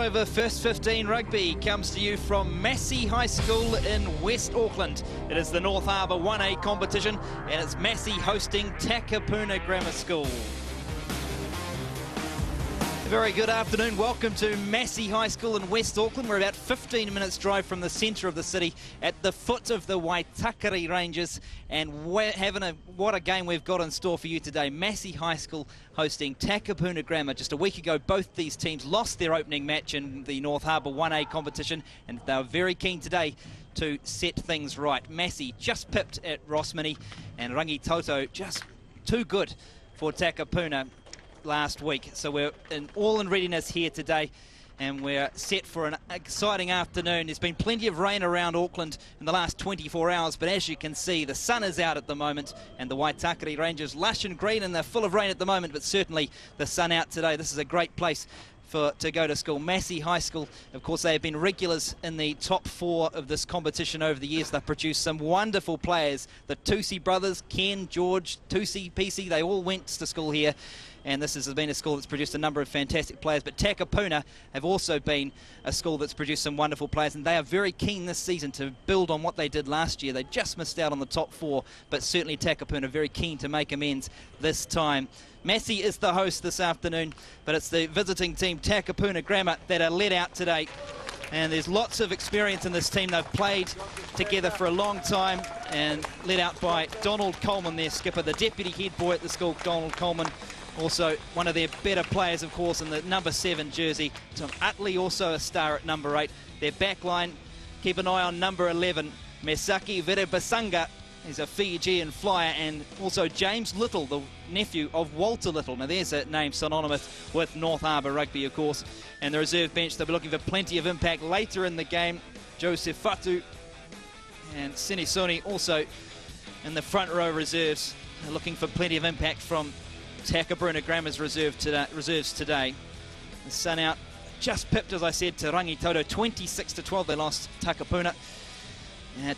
over First 15 Rugby comes to you from Massey High School in West Auckland. It is the North Harbour 1A competition, and it's Massey hosting Takapuna Grammar School. A very good afternoon. Welcome to Massey High School in West Auckland. We're about 15 minutes drive from the centre of the city at the foot of the Waitakere Ranges, and we're having what a game we've got in store for you today. Massey High School hosting Takapuna Grammar. Just a week ago, both these teams lost their opening match in the North Harbour 1A competition, and they're very keen today to set things right. Massey just pipped at Rossmini, and Rangitoto just too good for Takapuna last week. So we're all in readiness here today, and we're set for an exciting afternoon. There's been plenty of rain around Auckland in the last 24 hours, but as you can see, the sun is out at the moment, and the Waitakere Ranges lush and green, and they're full of rain at the moment, but certainly the sun out today. This is a great place to go to school. Massey High School, of course, they have been regulars in the top 4 of this competition over the years. They've produced some wonderful players. The Tusi brothers, Ken, George, Tusi, PC, they all went to school here, and this has been a school that's produced a number of fantastic players. But Takapuna have also been a school that's produced some wonderful players, and they are very keen this season to build on what they did last year. They just missed out on the top 4, but certainly Takapuna very keen to make amends this time. Massey is the host this afternoon, but it's the visiting team, Takapuna Grammar, that are led out today. And there's lots of experience in this team. They've played together for a long time, and led out by Donald Coleman, their skipper, the deputy head boy at the school, Donald Coleman. Also one of their better players, of course, in the number 7 jersey. Tom Utley, also a star at number 8. Their back line, keep an eye on number 11, Mesaki Verebasanga. He's a Fijian flyer, and also James Little, the nephew of Walter Little. Now there's a name synonymous with North Harbour Rugby, of course. And the reserve bench, they'll be looking for plenty of impact later in the game. Joseph Fatu and Sinisoni also in the front row reserves. They're looking for plenty of impact from Takapuna Grammar's reserves today. The sun out, just pipped, as I said, to Rangitoto, 26-12. They lost Takapuna.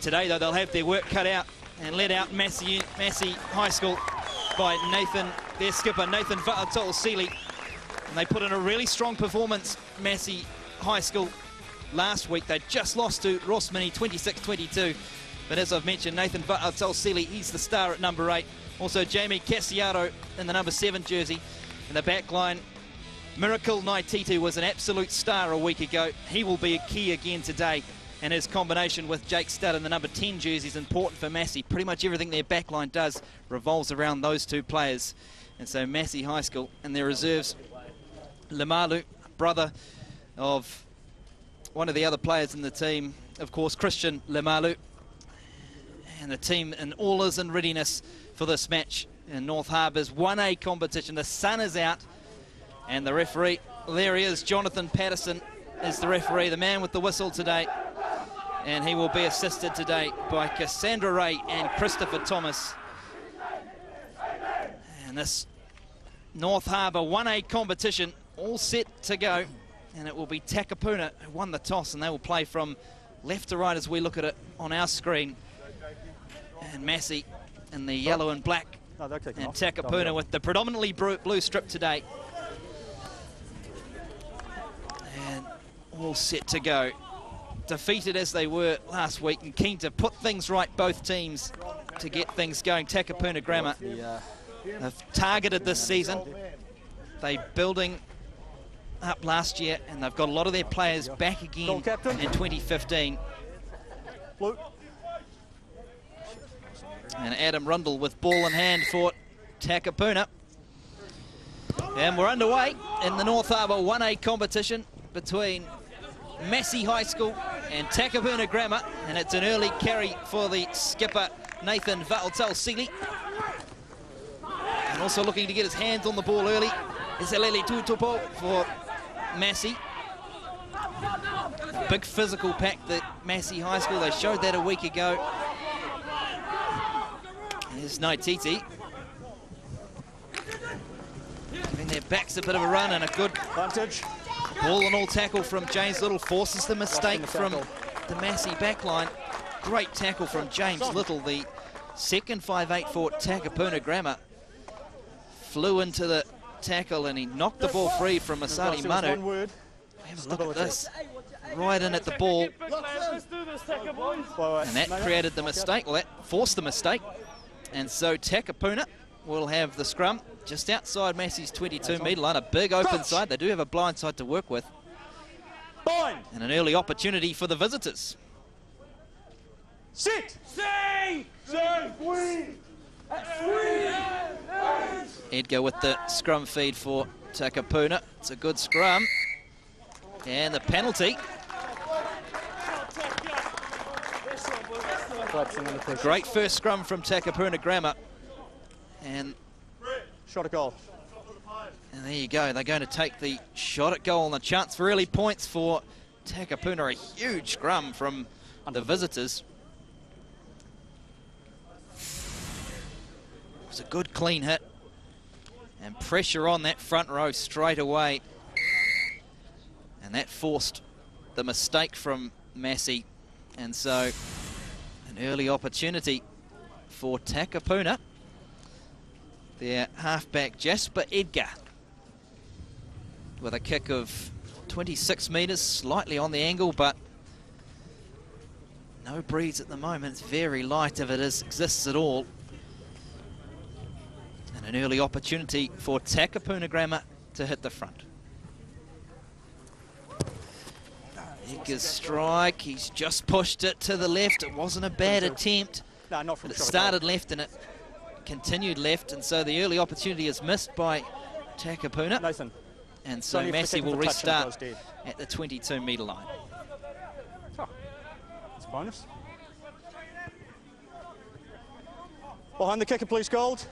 Today, though, they'll have their work cut out, and led out Massey High School by Nathan, their skipper, Nathan Va'atol-Sealy. And they put in a really strong performance, Massey High School, last week. They just lost to Rossmini, 26-22. But as I've mentioned, Nathan Va'atol-Sealy, he's the star at number 8. Also Jamie Casiaro in the number 7 jersey. In the back line, Miracle Naititu was an absolute star a week ago. He will be a key again today. And his combination with Jake Studd in the number 10 jersey is important for Massey. Pretty much everything their backline does revolves around those two players. And so Massey High School and their reserves, Lemalu, brother of one of the other players in the team, of course, Christian Lemalu. And the team in all is in readiness for this match in North Harbour's 1A competition. The sun is out, and the referee, there he is, Jonathan Patterson is the referee, the man with the whistle today. And he will be assisted today by Cassandra Ray and Christopher Thomas. And this North Harbour 1A competition all set to go. And it will be Takapuna who won the toss, and they will play from left to right as we look at it on our screen. And Massey in the yellow and black, and Takapuna with the predominantly blue strip today. And all set to go. Defeated as they were last week, and keen to put things right, both teams, to get things going. Takapuna Grammar have targeted this season. They building up last year, and they've got a lot of their players back again in 2015. And Adam Rundle with ball in hand for Takapuna. And we're underway in the North Harbour 1A competition between Massey High School and Takapuna Grammar, and it's an early carry for the skipper Nathan Va'atol-Sealy, and also looking to get his hands on the ball early is Alele Tutupo for Massey. Big physical pack that Massey High School, they showed that a week ago. Here's Naititi giving their backs a bit of a run, and a good advantage. Ball and all tackle from James Little forces the mistake from the Massey backline. Great tackle from James Little, the second 5'8" for Takapuna Grammar. Flew into the tackle, and he knocked the ball free from Masali Manu. Have a look at this. Right in at the ball. And that created the mistake. Well, that forced the mistake. And so Takapuna will have the scrum just outside Massey's 22-metre line. A big open side. They do have a blind side to work with. And an early opportunity for the visitors. Sit! Edgar with the scrum feed for Takapuna. It's a good scrum. And the penalty. Great first scrum from Takapuna Grammar. And shot at goal. And there you go. They're going to take the shot at goal, and a chance for early points for Takapuna. A huge scrum from the visitors. It was a good clean hit. And pressure on that front row straight away. And that forced the mistake from Massey. And so an early opportunity for Takapuna. Their halfback Jasper Edgar with a kick of 26 metres, slightly on the angle, but no breeze at the moment. It's very light if it exists at all. And an early opportunity for Takapuna Grammar to hit the front. Edgar's strike, he's just pushed it to the left. It wasn't a bad attempt, no, not from but it started left and it continued left, and so the early opportunity is missed by Takapuna. Nathan. And so Massey will restart at the 22-metre line. Oh, it's a bonus. Behind the kicker, please, Gold.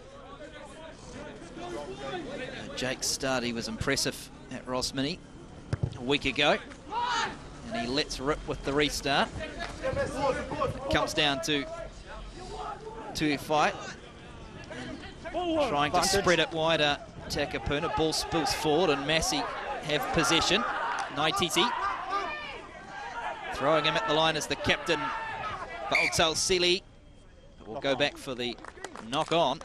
Jake's start, he was impressive at Rosmini a week ago. And he lets rip with the restart. It comes down to a fight. And trying to spread it wider, Takapuna. Ball spills forward and Massey have possession. Naititi throwing him at the line as the captain, Valtel Sili. We'll go back for the knock on.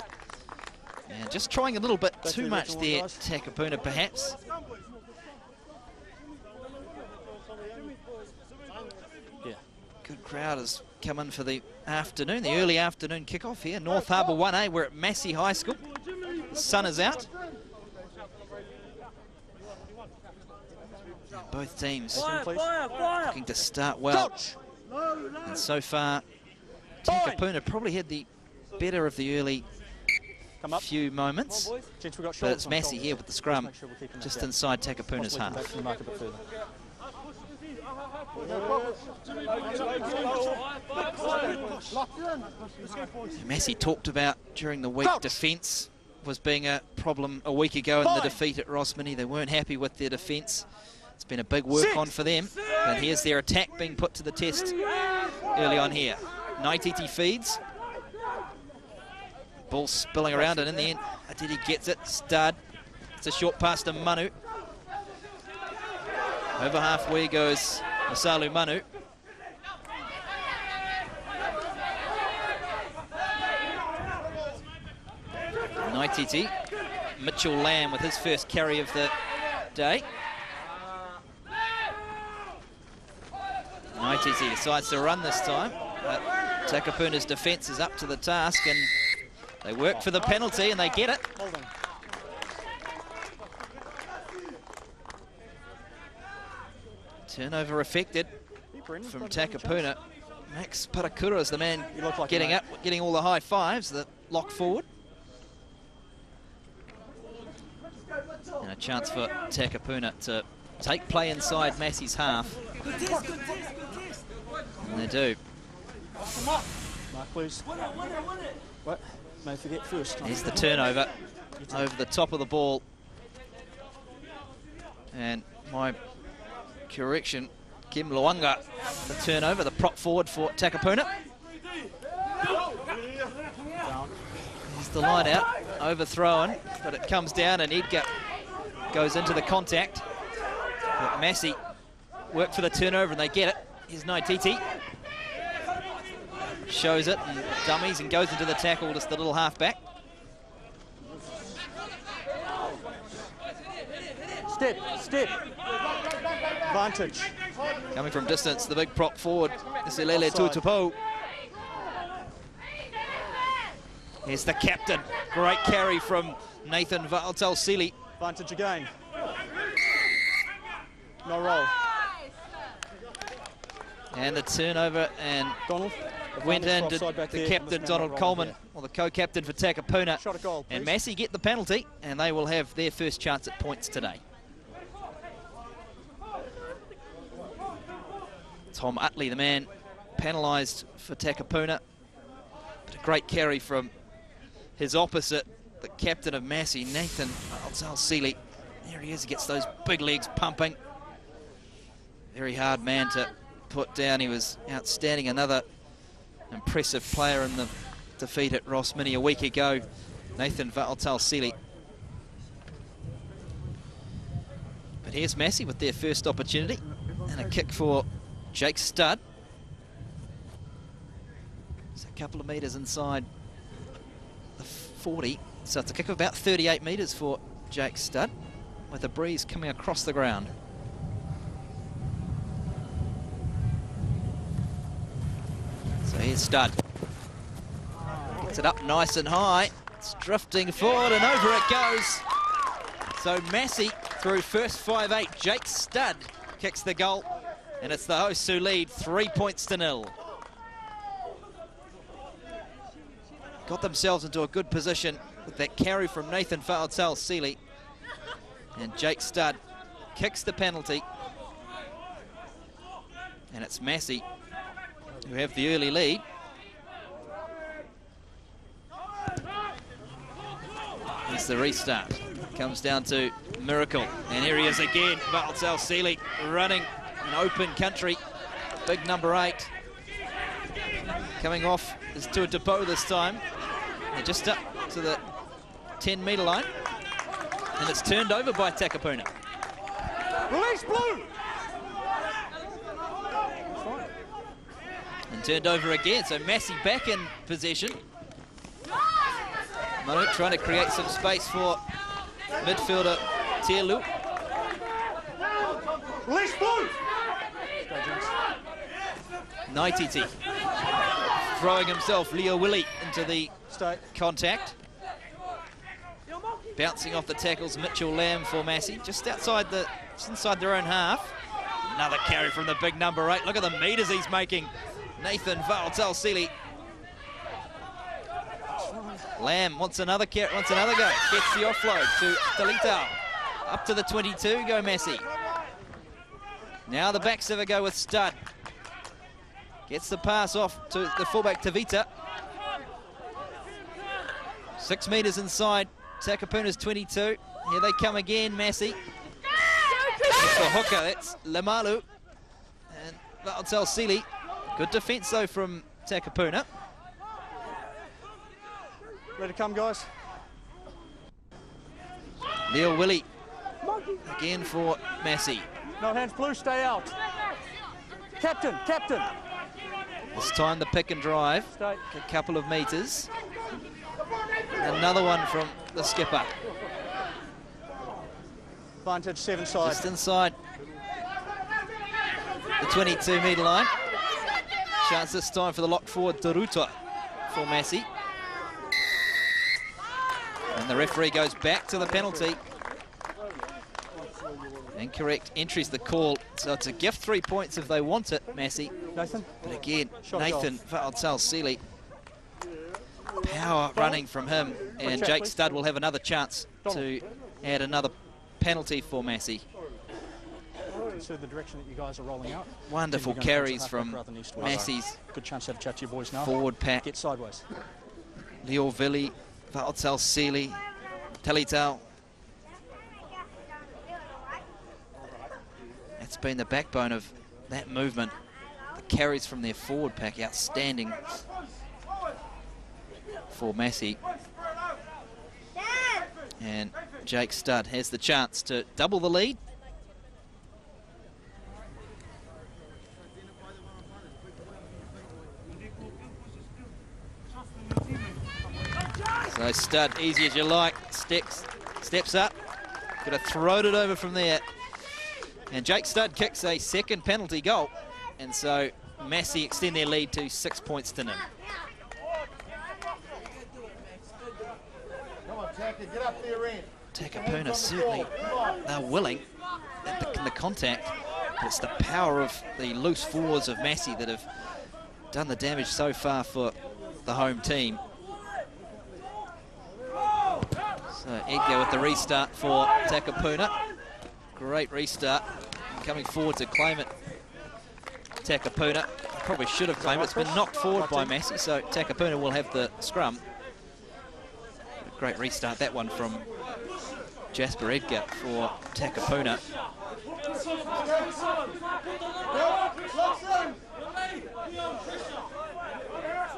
And just trying a little bit too much there, Takapuna perhaps. Yeah. Good crowd has come in for the afternoon, the early afternoon kickoff here. North Harbour 1A, we're at Massey High School. The sun is out. And both teams looking to start well. And so far, Takapuna probably had the better of the early few moments. But it's Massey here with the scrum, just inside Takapuna's half. Massey talked about during the week defence was being a problem a week ago in the defeat at Rosmini. They weren't happy with their defence. It's been a big work on for them. And here's their attack being put to the test early on here. Naititi feeds. Ball spilling around, and in the end, Aditi gets it. Stud. It's a short pass to Manu. Over halfway goes Masalu Manu. Naititi. Mitchell Lamb with his first carry of the day. Naititi decides to run this time, but Takapuna's defence is up to the task, and they work for the penalty and they get it. Turnover affected from Takapuna. Max Parakura is the man getting up, getting all the high fives, the lock forward. And a chance for Takapuna to take play inside Massey's half. And they do. Mark, please. What? May forget first. Here's the turnover over the top of the ball. And my correction, Kim Luanga, the turnover, the prop forward for Takapuna. Here's the line out, overthrown, but it comes down and Edgar goes into the contact. But Massey work for the turnover and they get it. Here's Naititi. Shows it and dummies and goes into the tackle, just the little halfback. Step. Advantage. Coming from distance, the big prop forward, Isilele Offside. Tutupo. Here's the captain. Great carry from Nathan Vaotalsili. Advantage again. No roll. And the turnover, and Donald. went in Advantage to offside back the there. captain, This man Donald not rolling Coleman, here. or the co-captain for Takapuna. Shot a goal, And please. Massey get the penalty, and they will have their first chance at points today. Tom Utley, the man penalised for Takapuna. But a great carry from his opposite, the captain of Massey, Nathan Vaotalsili. There he is, he gets those big legs pumping. Very hard man to put down. He was outstanding. Another impressive player in the defeat at Ross Mini a week ago, Nathan Vaotalsili. But here's Massey with their first opportunity, and a kick for Jake Studd. It's a couple of metres inside the 40, so it's a kick of about 38 metres for Jake Studd, with a breeze coming across the ground. So here's Studd. Gets it up nice and high. It's drifting forward and over it goes. So Massey through first 5-8. Jake Studd kicks the goal, and it's the hosts who lead 3-0. Got themselves into a good position with that carry from Nathan Vaotalsili. And Jake Studd kicks the penalty. And it's Massey who have the early lead. Here's the restart. Comes down to Miracle. And here he is again, Vaotalsili running an open country. Big number 8. Coming off is Tutupo this time. They're just up to the 10-metre line. And it's turned over by Takapuna. Release blue! And turned over again, so Massey back in possession. Manu trying to create some space for midfielder Tielu. Release blue! Naititi throwing himself, Leo Willie, into the Stay. contact. Bouncing off the tackles, Mitchell Lamb for Massey, just inside their own half. Another carry from the big number 8. Look at the metres he's making. Nathan Vaotalsili. Lamb wants another go. Gets the offload to Talitao. Up to the 22, go Massey. Now the backs have a go with Studd. Gets the pass off to the fullback Tavita. 6 metres inside. Takapuna's 22. Here they come again, Massey. That's the hooker, that's Lamalu. And Vaotalsili. Good defence though from Takapuna. Ready to come, guys? Leo Willie again for Massey. No hands blue, stay out. Captain, captain. This time the pick and drive. Stay. A couple of metres. Another one from the skipper. Advantage 7 side. Just inside the 22-metre line. Chance this time for the lock forward Taruta for Massey. And the referee goes back to the penalty. Incorrect entry's the call. So it's a gift 3 points if they want it, Massey. Nathan. But again, Shot Nathan Vaotalsili. Power running from him. And Jake Studd will have another chance to add another penalty for Massey. So the direction that you guys are rolling out. Wonderful Then you're gonna carries have from rather than east-west. Massey's Good chance to have a chat to your boys now. forward pack. Get sideways. Leo Villi, Vaotalsili, Talitao. That's been the backbone of that movement. The carries from their forward pack, outstanding for Massey. And Jake Studd has the chance to double the lead. So Studd, easy as you like, steps up. Could have thrown it over from there. And Jake Studd kicks a second penalty goal. And so Massey extend their lead to 6 points to 0. Come on, Taka, get up there, in. Takapuna certainly, they're willing in the contact, but it's the power of the loose forwards of Massey that have done the damage so far for the home team. So Edgar with the restart for Takapuna. Great restart. Coming forward to claim it. Takapuna probably should have claimed it. It's been knocked forward by Massey, so Takapuna will have the scrum. A great restart, that one from Jasper Edgar for Takapuna.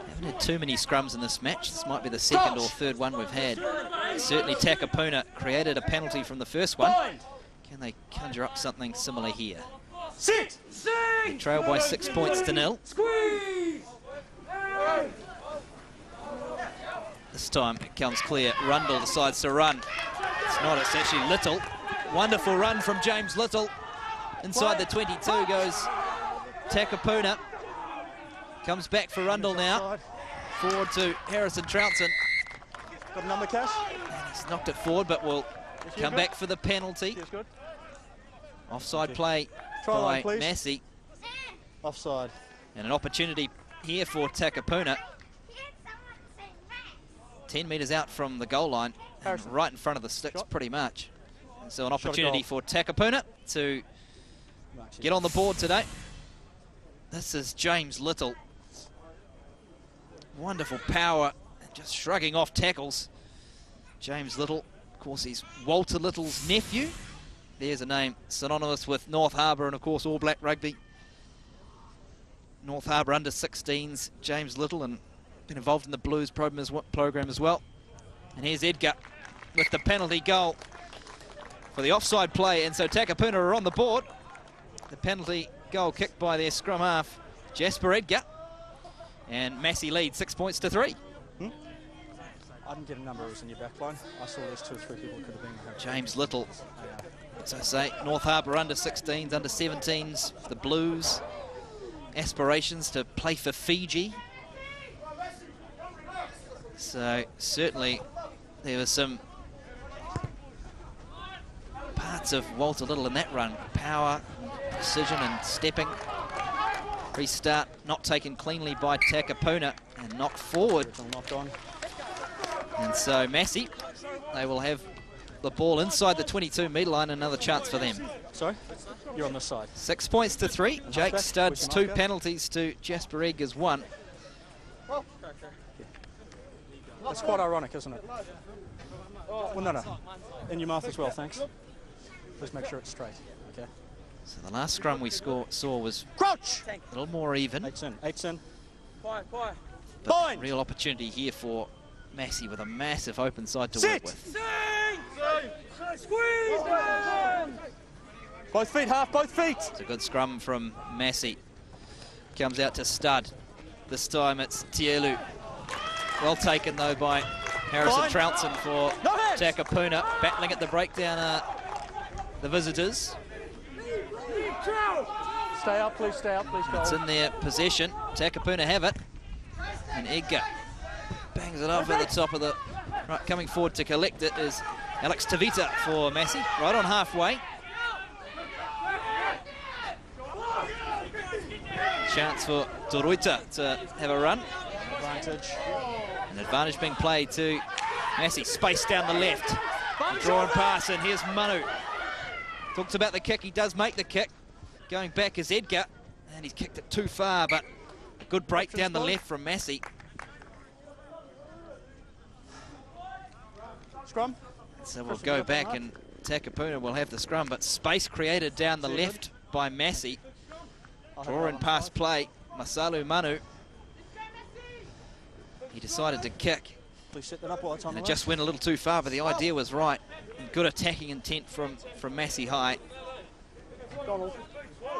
Haven't had too many scrums in this match. This might be the second or third one we've had. Certainly Takapuna created a penalty from the first one. Can they conjure up something similar here? They trail by 6 points to 0. This time it comes clear. Rundle decides to run. It's not, it's actually Little. Wonderful run from James Little. Inside the 22 goes Takapuna. Comes back for Rundle now. Forward to Harrison Trounson. Got a number, Cash? He's knocked it forward, but will come back for the penalty. Offside play by Massey. Offside. And an opportunity here for Takapuna. 10 metres out from the goal line, and right in front of the sticks pretty much. And so an opportunity for Takapuna to get on the board today. This is James Little. Wonderful power, just shrugging off tackles. James Little, of course, he's Walter Little's nephew. There's a name synonymous with North Harbour and, of course, All Black Rugby. North Harbour under 16s, James Little, and been involved in the Blues program as well. And here's Edgar with the penalty goal for the offside play, and so Takapuna are on the board. The penalty goal kicked by their scrum half, Jasper Edgar, and Massey leads 6 points to 3. I didn't get a number, it was in your back line. I saw there's 2 or 3 people could have been. James Little, as I say, North Harbour under 16s, under 17s, the Blues. Aspirations to play for Fiji. So certainly there was some parts of Walter Little in that run. Power, precision and stepping. Restart not taken cleanly by Takapuna and knocked forward. Knocked on. And so Massey, they will have the ball inside the 22-metre line. Another chance for them. Sorry? You're on this side. 6 points to 3. Jake Studd's 2 penalties to Jasper Edgar's 1. That's quite ironic, isn't it? Well, no. In your mouth as well, thanks. Please make sure it's straight, okay? So the last scrum we saw was Crouch! a little more even. 8's in. But real opportunity here for Massey with a massive open side to work with. Squeeze! Both feet, half, both feet! It's a good scrum from Massey. Comes out to Studd. This time it's Tielu. Well taken though by Harrison Trounson for Takapuna. Battling at the breakdown the visitors. Stay up, please, goal. It's in their possession. Takapuna have it. And Edgar bangs it over the top of the... Right, coming forward to collect it is Alex Tavita for Massey. Right on halfway. Chance for Toruita to have a run. Advantage. An advantage being played to Massey. Space down the left. Draw and pass, and here's Manu. Talks about the kick. He does make the kick. Going back is Edgar, and he's kicked it too far, but a good break down the left from Massey. Scrum. So we'll go back, and Takapuna will have the scrum, but space created down the left by Massey. Draw and pass play. Masalu Manu. He decided to kick. Please set that up while it's on And the it just went a little too far, but the idea was right. And good attacking intent from Massey High. Donald,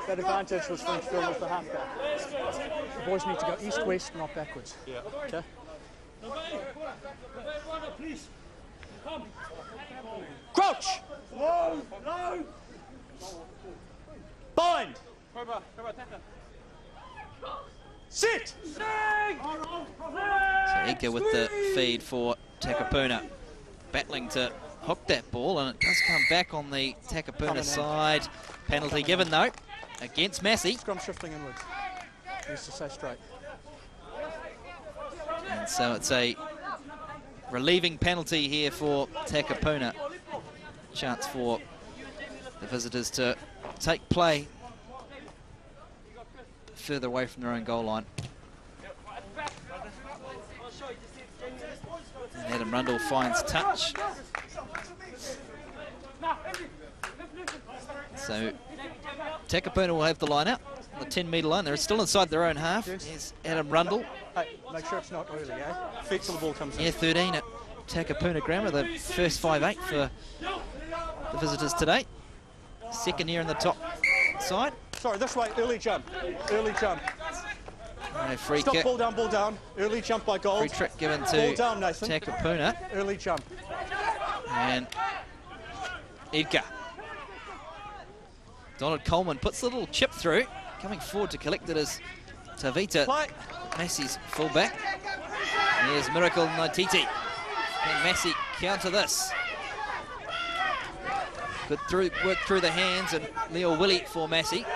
that advantage was French Phil with the halfback. The boys need to go east-west, not backwards. Yeah. Okay. Crouch! Bind. Sit. So Edgar with the feed for Takapuna, battling to hook that ball, and it does come back on the Takapuna side. Penalty given though against Massey. Scrum shifting inwards. Needs to stay straight. And so it's a relieving penalty here for Takapuna. Chance for the visitors to take play further away from their own goal line. And Adam Rundle finds touch. So Takapuna will have the line out, the 10-metre line. They're still inside their own half. Here's Adam Rundle. Hey, make sure it's not early, eh? Feet till the ball comes in. Yeah, 13 at Takapuna Grammar, the first 5-8 for the visitors today. Second year in the top side. Sorry, this way, early jump. Early jump. No free Stop, kick. ball down. Early jump by Gold. Free trick given to Ball down, Nathan. Takapuna. Early jump. And Edgar. Donald Coleman puts the little chip through. Coming forward to collect it is Tavita, Massey's fullback. Here's Miracle Naititi. Can Massey counter this? Good work through the hands, and Leo Willie for Massey.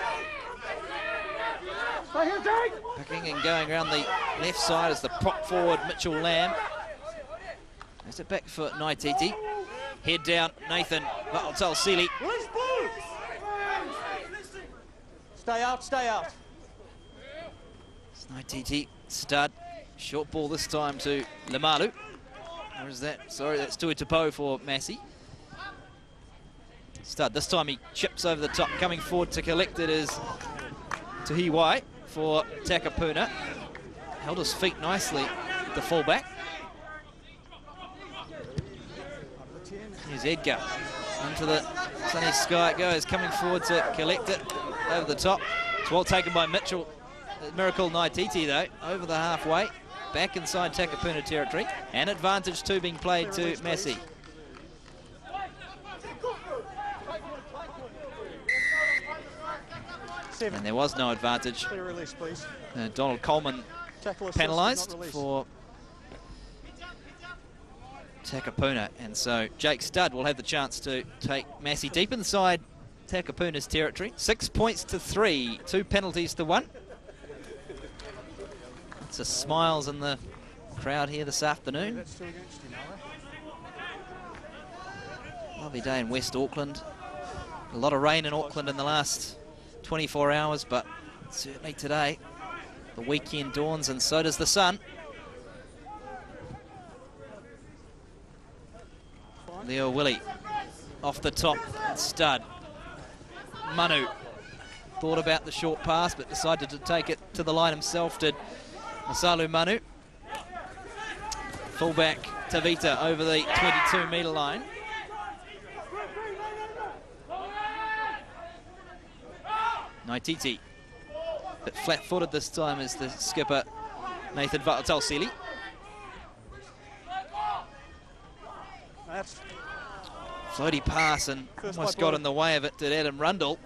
Picking and going around the left side as the prop forward Mitchell Lamb. There's it back for Naititi. Head down, Nathan Valtel-Seeley. Stay out. Naititi, stud. Short ball this time to Lamalu. Or is that? Sorry, that's Tui Tapo for Massey. Stud. This time he chips over the top. Coming forward to collect it is Tuhiwai for Takapuna. Held his feet nicely, the fullback. Here's Edgar. Into the sunny sky it goes. Coming forward to collect it over the top. It's well taken by Mitchell. Miracle Naititi though, over the halfway. Back inside Takapuna territory. And advantage 2 being played to Massey. And there was no advantage. Clear release, please. Donald Coleman penalised for Takapuna. And so Jake Studd will have the chance to take Massey deep inside Takapuna's territory. 6 points to 3, 2 penalties to 1. It's a smiles in the crowd here this afternoon. Lovely day in West Auckland. A lot of rain in Auckland in the last 24 hours, but certainly today the weekend dawns and so does the sun. Leo Willie off the top, Stud. Manu thought about the short pass but decided to take it to the line himself, did Masalu Manu. Fullback Tavita over the 22-metre line. Naititi, bit flat-footed this time as the skipper Nathan Valtel-Seeley. Floaty pass and almost got in the way of it, did Adam Rundle.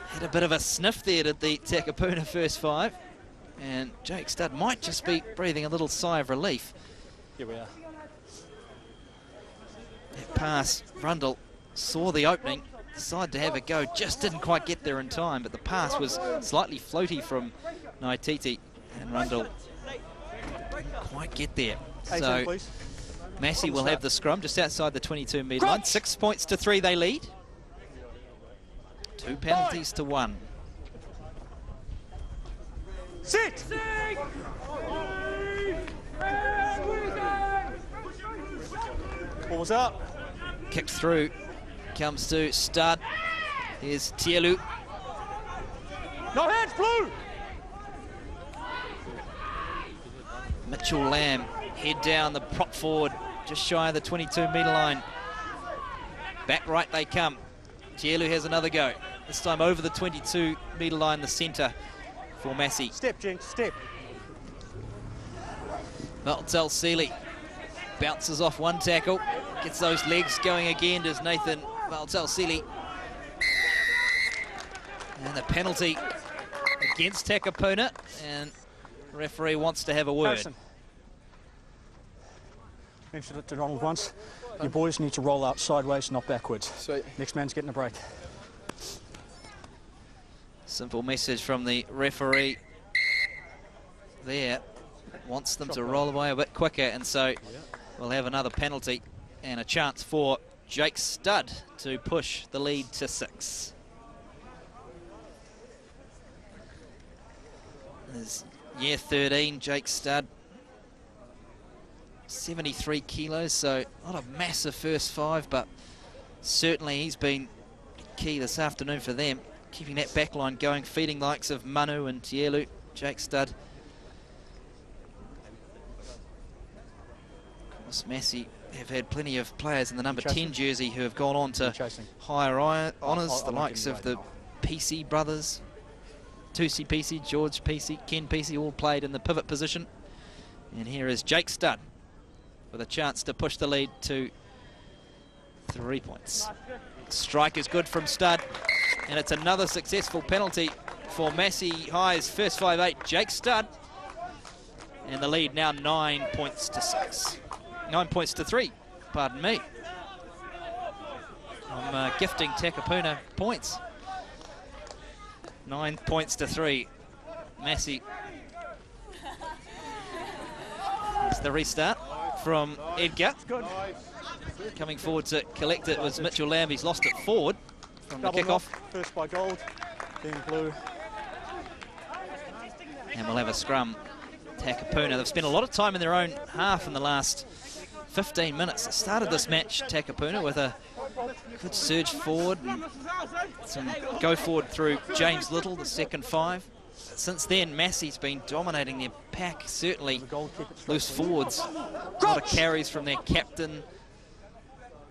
Had a bit of a sniff there, did the Takapuna first 5. And Jake Studd might just be breathing a little sigh of relief. Here we are. That pass, Rundle saw the opening, decided to have a go, just didn't quite get there in time, but the pass was slightly floaty from Naititi, and Rundle didn't quite get there. So Massey will have the scrum just outside the 22-metre line. 6 points to 3 they lead. 2 penalties to 1. Sit! Balls up. Kicked through. Comes to Stud. Here's Tielu. No hands, blue! Mitchell Lamb, head down, the prop forward, just shy of the 22-metre line. Back right they come. Tielu has another go. This time over the 22-metre line, the centre for Massey. Step, Jinx, step. Valtel-Seeley bounces off one tackle, gets those legs going again, does Nathan Valtel-Seeley. And the penalty against Takapuna, and the referee wants to have a word. PATERSON. Mentioned it to Donald once. You boys need to roll out sideways, not backwards. Sweet. Next man's getting a break. Simple message from the referee there. Wants them to roll away a bit quicker, and so we'll have another penalty and a chance for Jake Studd to push the lead to 6. There's year 13, Jake Studd, 73 kilos, so not a massive first 5, but certainly he's been key this afternoon for them, keeping that back line going, feeding the likes of Manu and Tielu. Jake Studd. Of course, Massey have had plenty of players in the number 10 jersey who have gone on to higher honours, the likes of the PC brothers, Tusi PC, George PC, Ken PC, all played in the pivot position. And here is Jake Studd with a chance to push the lead to 3 points. Strike is good from Studd, and it's another successful penalty for Massey High's first 5-8, Jake Studd. And the lead now 9 points to 6. 9 points to 3, pardon me. I'm gifting Takapuna points. 9 points to 3. Massey. It's the restart from Edgar. Coming forward to collect it was Mitchell Lamb. He's lost it forward from the kickoff. First by Gold, then Blue. And we'll have a scrum. Takapuna, they've spent a lot of time in their own half in the last 15 minutes. They started this match, Takapuna, with a good surge forward and some go forward through James Little, the second 5. Since then, Massey's been dominating their pack, certainly loose forwards. A lot of carries from their captain,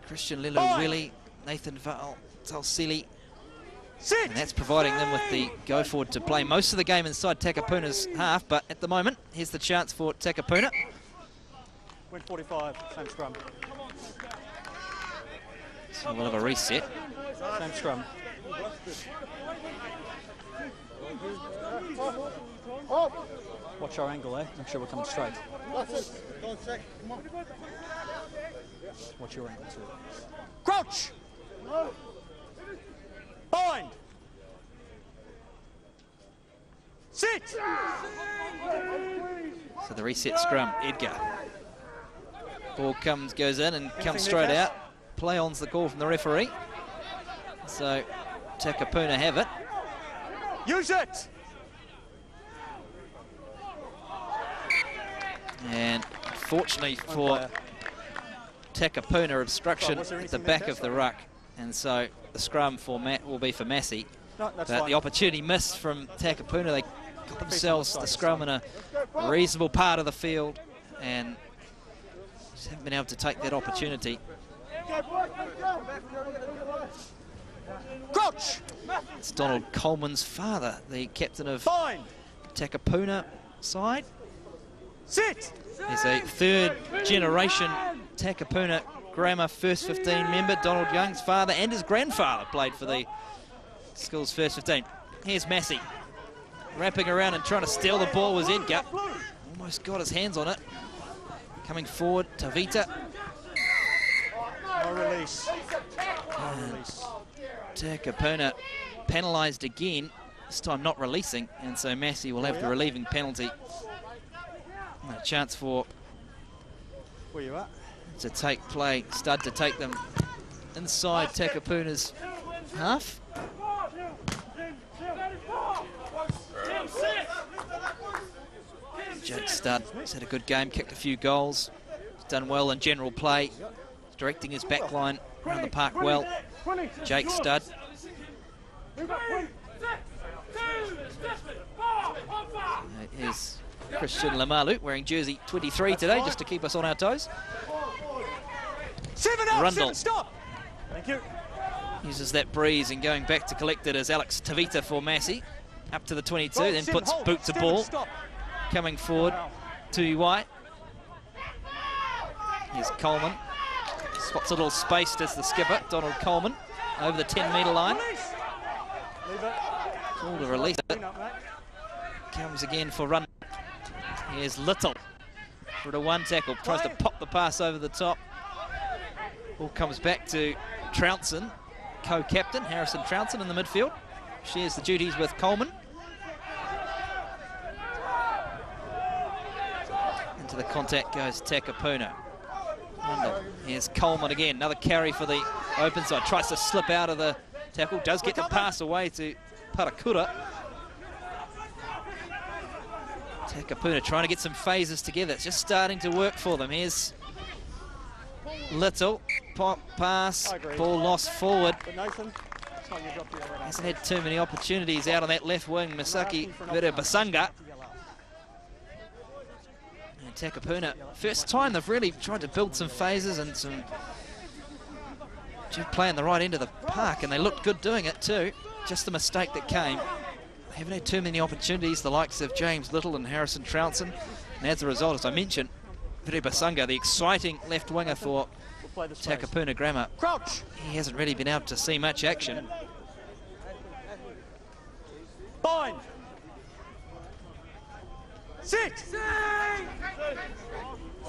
Christian Lelu-Willi, Nathan Valsili. And that's providing them with the go forward to play most of the game inside Takapuna's half, but at the moment, here's the chance for Takapuna. Went 45, same scrum. So we'll have a reset. Same scrum. Watch our angle, eh? Make sure we're coming straight. Watch your angle too. Crouch! Bind! Sit! So the reset scrum, Edgar. Ball goes in and comes straight out. Play on's the call from the referee. So Takapuna have it. Use it! And fortunately for Takapuna, obstruction at the back of the ruck. And so the scrum for will be for Massey. No, but the opportunity missed from Takapuna. They got themselves the scrum in a reasonable part of the field and just haven't been able to take that opportunity. Crouch! It's Donald Coleman's father, the captain of Bind! Takapuna side. Sit! He's a third generation Takapuna Grammar first 15 member. Donald Young's father and his grandfather played for the school's first 15. Here's Massey. Wrapping around and trying to steal the ball was Edgar. Almost got his hands on it. Coming forward, Tavita. No release. No release. Takapuna penalised again, this time not releasing, and so Massey will have the relieving penalty. And a chance for Where you at? to take play, Studd to take them inside Takapuna's half. Jake Studd has had a good game, kicked a few goals, he's done well in general play, directing his back line around the park well. Jake Studd. Here's Christian Lamalu wearing jersey 23 today, just to keep us on our toes. 7 out, Rundle. 7, stop! Thank you. Uses that breeze and going back to collect it as Alex Tavita for Massey. Up to the 22, then puts boot to ball. Coming forward to White. Here's Coleman. Spots a little spaced as the skipper, Donald Coleman, over the 10-metre line. Leave it. Call to release it. Comes again for run. Here's Little. For a one tackle. Tries to pop the pass over the top. Ball comes back to Trounson, co-captain, Harrison Trounson in the midfield. Shares the duties with Coleman. Into the contact goes Takapuna. Here's Coleman again, another carry for the open side. Tries to slip out of the tackle, does get the pass away to Parakura. Takapuna trying to get some phases together. It's just starting to work for them. Here's Little, pop, pass, ball lost forward. Hasn't had too many opportunities out on that left wing. Masaki Basanga. And Takapuna, first time they've really tried to build some phases and some play in the right end of the park, and they looked good doing it too. Just the mistake that came. They haven't had too many opportunities, the likes of James Little and Harrison Trounson. And as a result, as I mentioned, Basanga, the exciting left winger for Takapuna Grammar, he hasn't really been able to see much action. Bind. Sit.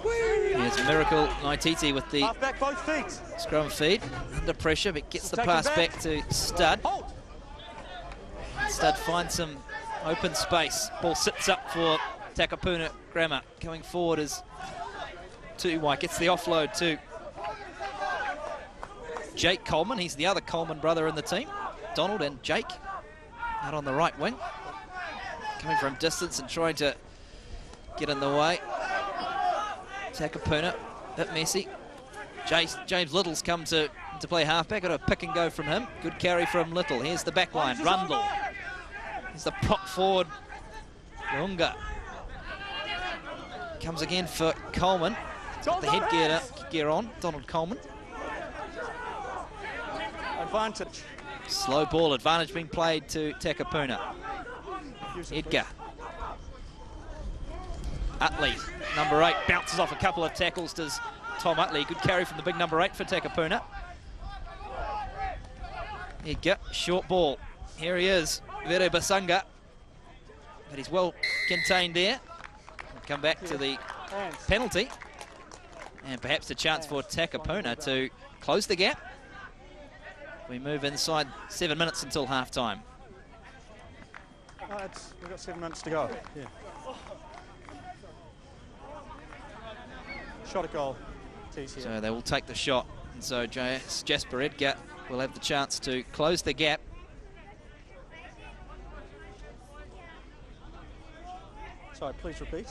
Here's Miracle Naititi with the Half back, both feet. scrum feed. Under pressure, but gets the pass back to Stud. Stud finds some open space. Ball sits up for Takapuna Grammar. Coming forward is too wide. Gets the offload to Jake Coleman. He's the other Coleman brother in the team. Donald and Jake out on the right wing. Coming from distance and trying to get in the way. Takapuna, bit messy. James Little's come to play halfback. Got a pick and go from him. Good carry from Little. Here's the back line. Rundle. Here's the prop forward. Lunga. Comes again for Coleman. Got the headgear on. Donald Coleman. Advantage. Slow ball. Advantage being played to Takapuna. Edgar. Utley, number 8, bounces off a couple of tackles, does Tom Utley. Good carry from the big number 8 for Takapuna. Edgar, short ball. Here he is, Vere Basanga. But he's well contained there. We'll come back to the penalty. And perhaps a chance for Takapuna to close the gap. We move inside 7 minutes until half-time. We've got 7 minutes to go. Yeah. Shot at goal. TCL. So they will take the shot. And so Jasper Edgar will have the chance to close the gap. Sorry, please repeat.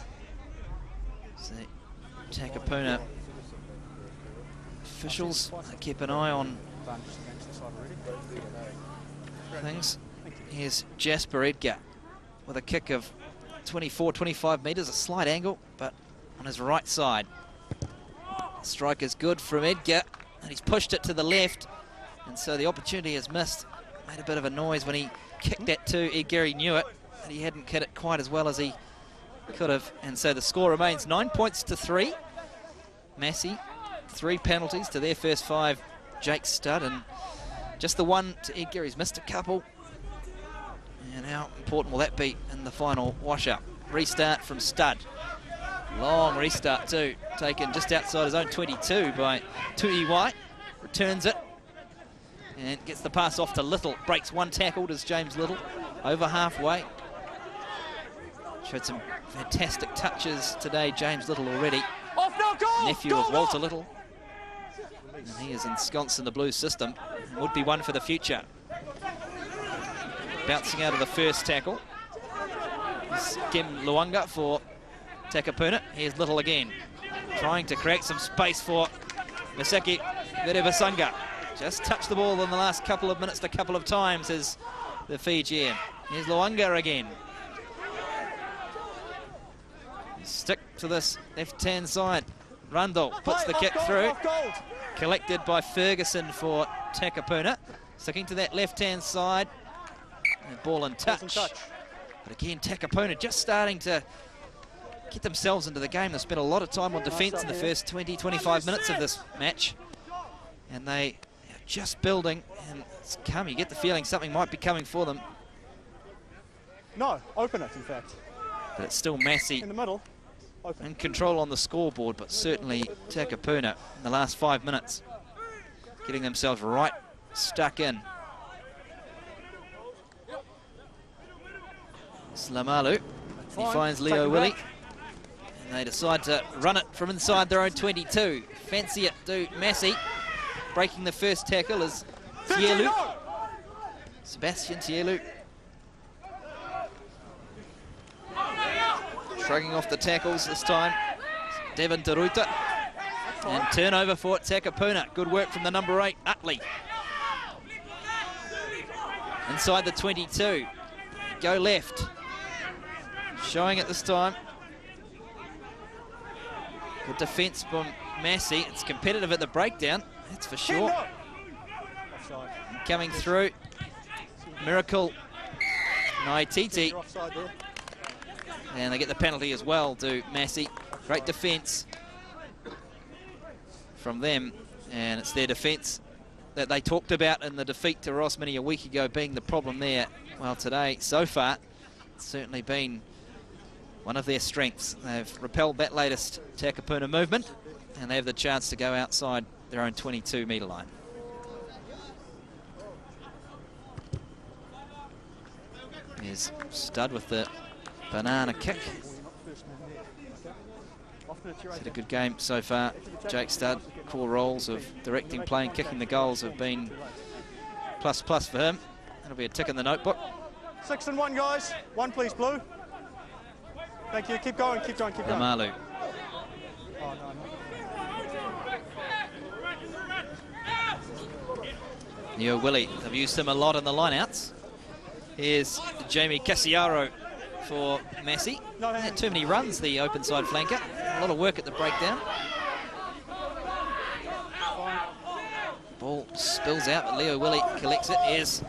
So Takapuna officials keep an eye on things. Here's Jasper Edgar with a kick of 24, 25 metres, a slight angle, but on his right side. Strike is good from Edgar, and he's pushed it to the left, and so the opportunity is missed. Made a bit of a noise when he kicked that to Edgar. He knew it, and he hadn't hit it quite as well as he could have, and so the score remains 9 points to 3. Massey, 3 penalties to their first 5. Jake Stud, and just the one to Edgar. He's missed a couple. And how important will that be in the final wash-up? Restart from Stud. Long restart too, taken just outside his own 22 by Tui White. Returns it and gets the pass off to Little. Breaks one tackle, does James Little, over halfway. Showed some fantastic touches today, James Little already. Nephew of Walter Little. And he is ensconced in the Blues system. Would be one for the future. Bouncing out of the first tackle. Kim Luanga for Takapuna. Here's Little again. Trying to create some space for Masaki Basanga. Just touched the ball in the last couple of minutes a couple of times as the Fijian. Here's Luanga again. Stick to this left-hand side. Rundle puts the kick through. Collected by Ferguson for Takapuna. Sticking to that left-hand side. And ball in touch. But again, Takapuna just starting to get themselves into the game. They spent a lot of time on defence in the first 20, 25 minutes of this match. And they are just building, and it's come. You get the feeling something might be coming for them. No, open it, in fact. But it's still Massey In the middle, open. in control on the scoreboard, but certainly Takapuna in the last 5 minutes getting themselves right stuck in. Slamalu, he finds Leo Willie, and they decide to run it from inside their own 22. Fancy it to Massey. Breaking the first tackle is Tielu. Sebastian Tielu. Shrugging off the tackles this time. Devin Taruta. And turnover for Takapuna. Good work from the number 8, Utley. Inside the 22. Go left. Showing it this time. Good defence from Massey. It's competitive at the breakdown, that's for sure. Coming through. Miracle Naititi. And they get the penalty as well to Massey. Great defence from them. And it's their defence that they talked about in the defeat to Rossmini a week ago being the problem there. Well, today, so far, it's certainly been one of their strengths. They've repelled that latest Takapuna movement, and they have the chance to go outside their own 22-metre line. Here's Stud with the banana kick. He's had a good game so far. Jake Stud, core roles of directing, playing, kicking the goals have been plus for him. That'll be a tick in the notebook. 6 and 1, guys. 1, please, Blue. Thank you. Keep going, keep going, keep going. Amalu. Oh, no. Neo Willie, they've used him a lot in the lineouts. Here's Jamie Cassiaro for Massey. Had too many runs, the open side flanker. A lot of work at the breakdown. Ball spills out, but Leo Willie collects it. Here's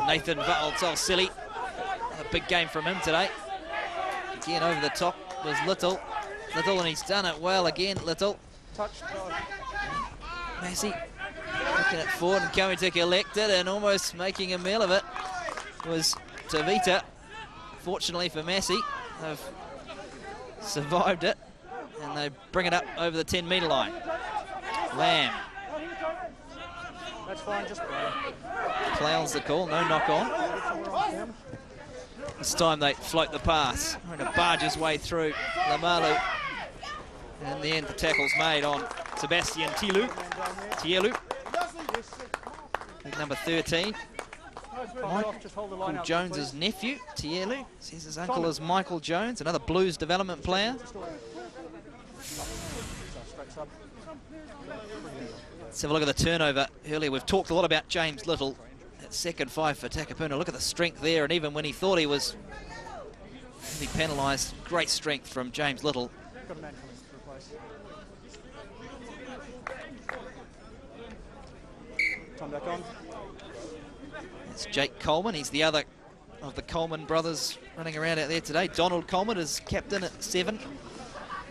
Nathan Va'al-Silly. A big game from him today. Again, over the top was Little, and he's done it well again, Little. Massey looking it forward and coming to collect it, and almost making a meal of it was Tavita. Fortunately for Massey, they've survived it, and they bring it up over the 10-metre line. Lamb. That's fine, just Clown's the call, no knock on. This time they float the pass. Trying to barge his way through Lamalu. And in the end, the tackle's made on Sebastian Tielu. Number 13. Michael Jones's nephew, Tielu. Says his uncle is Michael Jones, another Blues development player. Let's have a look at the turnover earlier. We've talked a lot about James Little. At second 5 for Takapuna. Look at the strength there, and even when he thought he was heavily penalised, great strength from James Little. Come back on. It's Jake Coleman. He's the other of the Coleman brothers running around out there today. Donald Coleman is captain at 7.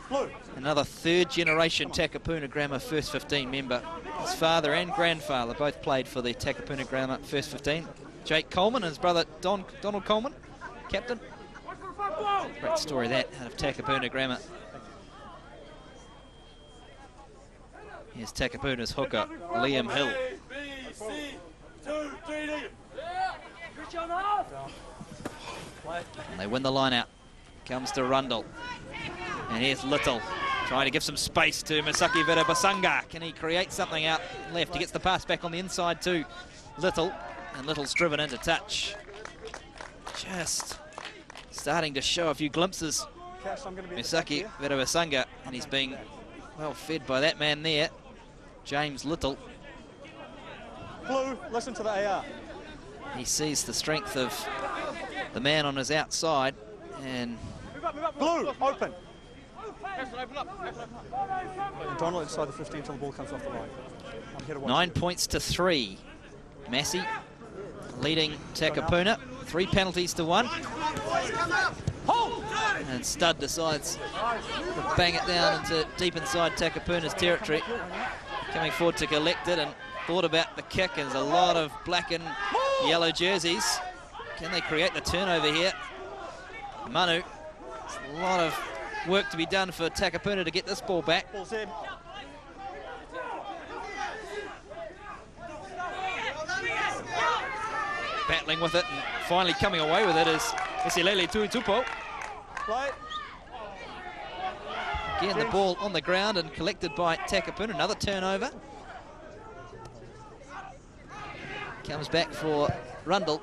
Blue. Another third-generation Takapuna Grammar First 15 member. His father and grandfather both played for the Takapuna Grammar First 15. Jake Coleman and his brother Donald Coleman, captain. Great story that out of Takapuna Grammar. Here's Takapuna's hooker, Liam Hill. And they win the line out. Comes to Rundle. And here's Little, trying to give some space to Masaki Virabasanga. Can he create something out left? He gets the pass back on the inside to Little, and Little's driven into touch. Just starting to show a few glimpses. Masaki Virabasanga, and he's being well fed by that man there, James Little. Blue, listen to the AR. He sees the strength of the man on his outside, and Blue, open. And Donald inside the 15 until the ball comes off the line. I'm here to watch 9 points to 3. Massey leading Takapuna. 3 penalties to 1. And Stud decides to bang it down into deep inside Takapuna's territory. Coming forward to collect it, and thought about the kick. There's a lot of black and yellow jerseys. Can they create the turnover here? Manu, it's a lot of work to be done for Takapuna to get this ball back. Battling with it and finally coming away with it is Esilele Tuitupo. Again, the ball on the ground and collected by Takapuna. Another turnover. Comes back for Rundle.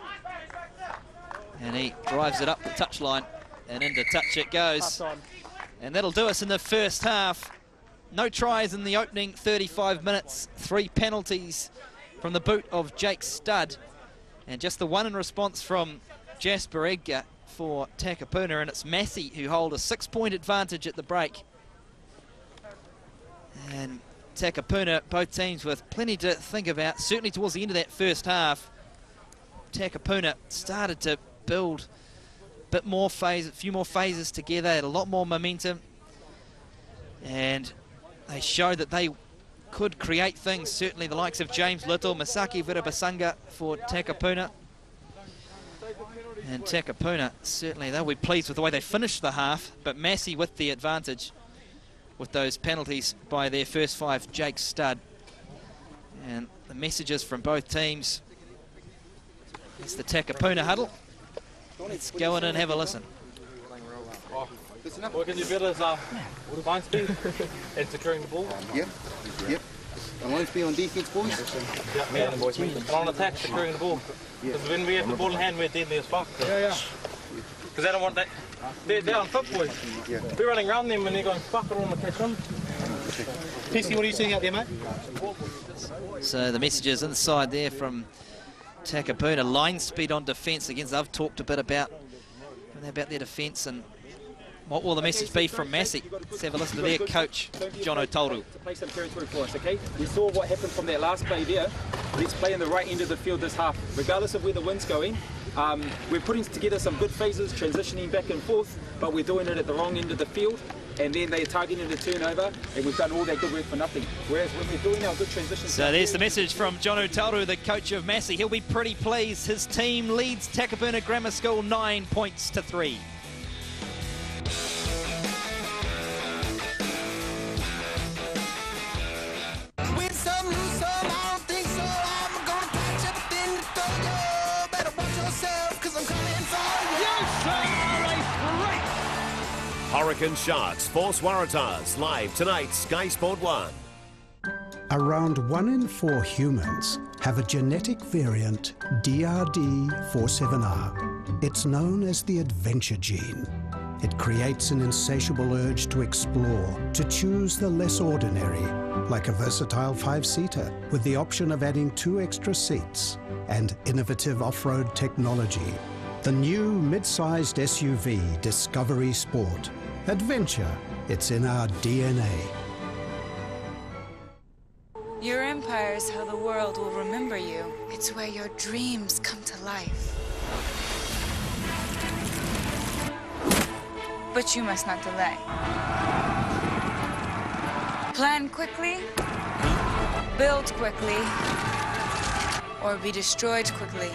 And he drives it up the touchline. And into touch it goes. And that'll do us in the first half. No tries in the opening 35 minutes. 3 penalties from the boot of Jake Studd. And just the one in response from Jasper Edgar for Takapuna. And it's Massey who hold a 6-point advantage at the break. And Takapuna, both teams with plenty to think about. Certainly towards the end of that first half, Takapuna started to build a bit more phase, a few more phases together, had a lot more momentum. And they showed that they could create things. Certainly the likes of James Little, Masaki Virabasanga for Takapuna. And Takapuna, certainly they'll be pleased with the way they finished the half, but Massey with the advantage with those penalties by their first 5, Jake Studd. And the messages from both teams. It's the Takapuna huddle. Let's go in and have a listen. What can you build is line speed and securing the ball. Yep. The line speed on defense, boys. Yeah, boys. And on attack, securing the ball. Because when we have the ball in hand, we're deadly as fuck. Because they don't want that. They're on foot, boys. Yeah. We're running around them and they're going, fuck it, I want to catch them. PC, what are you seeing out there, mate? So the messages inside there from Takapuna. Line speed on defence. Again, I've talked a bit about their defence, and what will the message be from Massey? Let's have a listen to their coach, John O'Toldu. To play some territory for us, okay? We saw what happened from that last play there. Let's play in the right end of the field this half. Regardless of where the wind's going, we're putting together some good phases, transitioning back and forth, but we're doing it at the wrong end of the field, and then they're targeting the turnover, and we've done all that good work for nothing. Whereas when we're doing our good transitions... So there's the message from John O'Toldu, the coach of Massey. He'll be pretty pleased. His team leads Takapuna Grammar School 9 points to 3. Hurricane Sharks force Waratahs live tonight, Sky Sport 1. Around 1 in 4 humans have a genetic variant DRD47R. It's known as the adventure gene. It creates an insatiable urge to explore, to choose the less ordinary, like a versatile 5-seater with the option of adding 2 extra seats, and innovative off-road technology. The new mid-sized SUV Discovery Sport. Adventure, it's in our DNA. Your empire is how the world will remember you. It's where your dreams come to life. But you must not delay. Plan quickly, build quickly, or be destroyed quickly.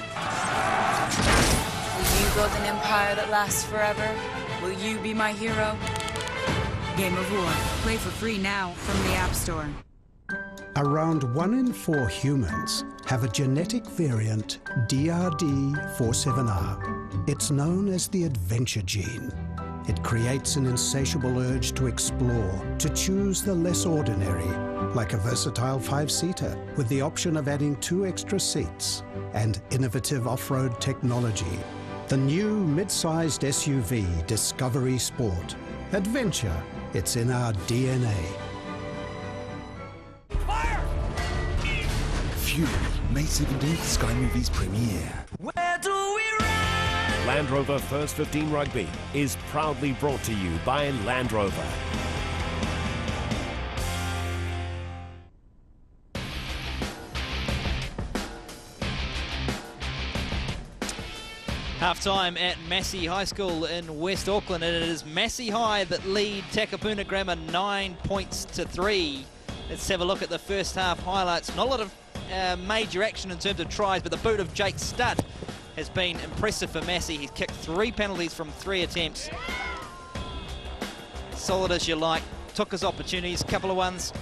Will you build an empire that lasts forever? Will you be my hero? Game of War. Play for free now from the App Store. Around 1 in 4 humans have a genetic variant DRD47R. It's known as the adventure gene. It creates an insatiable urge to explore, to choose the less ordinary, like a versatile 5-seater with the option of adding 2 extra seats, and innovative off-road technology. The new mid-sized SUV Discovery Sport. Adventure, it's in our DNA. Fire! Fury, May 17th, Sky Movies premiere. Where do we run? Land Rover First 15 Rugby is proudly brought to you by Land Rover. Half-time at Massey High School in West Auckland, and it is Massey High that lead Takapuna Grammar 9 points to 3. Let's have a look at the first half highlights. Not a lot of major action in terms of tries, but the boot of Jake Studd has been impressive for Massey. He's kicked 3 penalties from 3 attempts. Solid as you like. Took his opportunities, a couple of ones.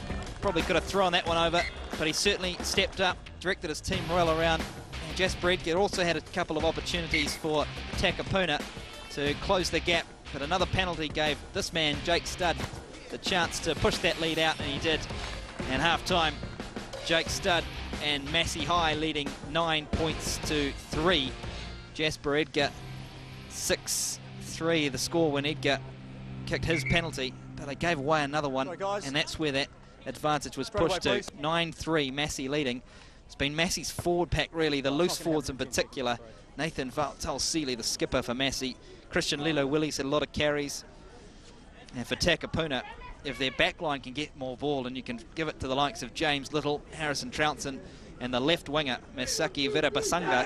Probably could have thrown that one over, but he certainly stepped up, directed his team well around. And Jasper Edgar also had a couple of opportunities for Takapuna to close the gap, but another penalty gave this man, Jake Studd, the chance to push that lead out, and he did. And half-time, Jake Studd and Massey High leading 9 points to 3. Jasper Edgar 6-3 the score when Edgar kicked his penalty, but they gave away another one, and that's where that advantage was pushed to. 9-3, Massey leading. It's been Massey's forward pack really, the loose forwards in particular. Nathan Valtal-Seeley, the skipper for Massey. Christian Lilo-Willies had a lot of carries. And for Takapuna, if their backline can get more ball and you can give it to the likes of James Little, Harrison Trounson, and the left winger, Masaki Virabasanga,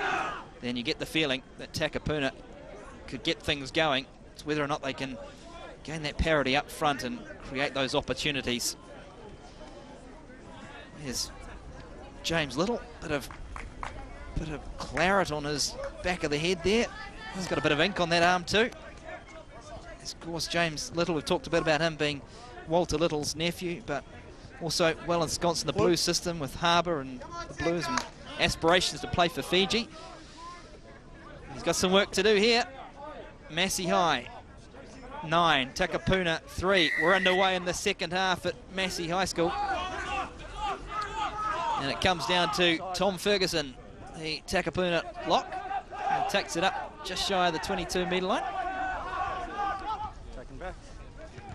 then you get the feeling that Takapuna could get things going. It's whether or not they can gain that parity up front and create those opportunities. Here's James Little, bit of claret on his back of the head there. He's got a bit of ink on that arm too. Of course, James Little, we've talked a bit about him being Walter Little's nephew, but also well ensconced in the Blues system with Harbour and the Blues and aspirations to play for Fiji. He's got some work to do here. Massey High 9, Takapuna 3. We're underway in the second half at Massey High School. And it comes down to Tom Ferguson, the Takapuna lock. He takes it up just shy of the 22-metre line.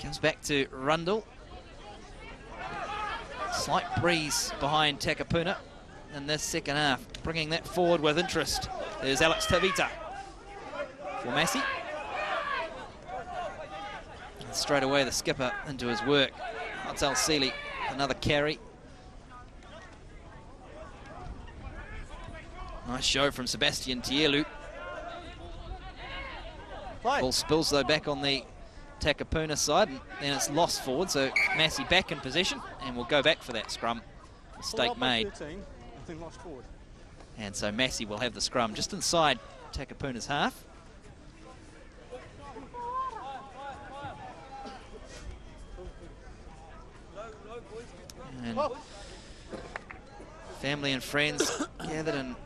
Comes back to Rundle. Slight breeze behind Takapuna in this second half, bringing that forward with interest. There's Alex Tavita for Massey. And straight away the skipper into his work. Valtal-Seeley, another carry. Nice show from Sebastian Tielu. Ball spills though back on the Takapuna side, and then it's lost forward, so Massey back in position, and we'll go back for that scrum. Mistake made. 13, and then lost forward. And so Massey will have the scrum just inside Takapuna's half. And family and friends gathered, and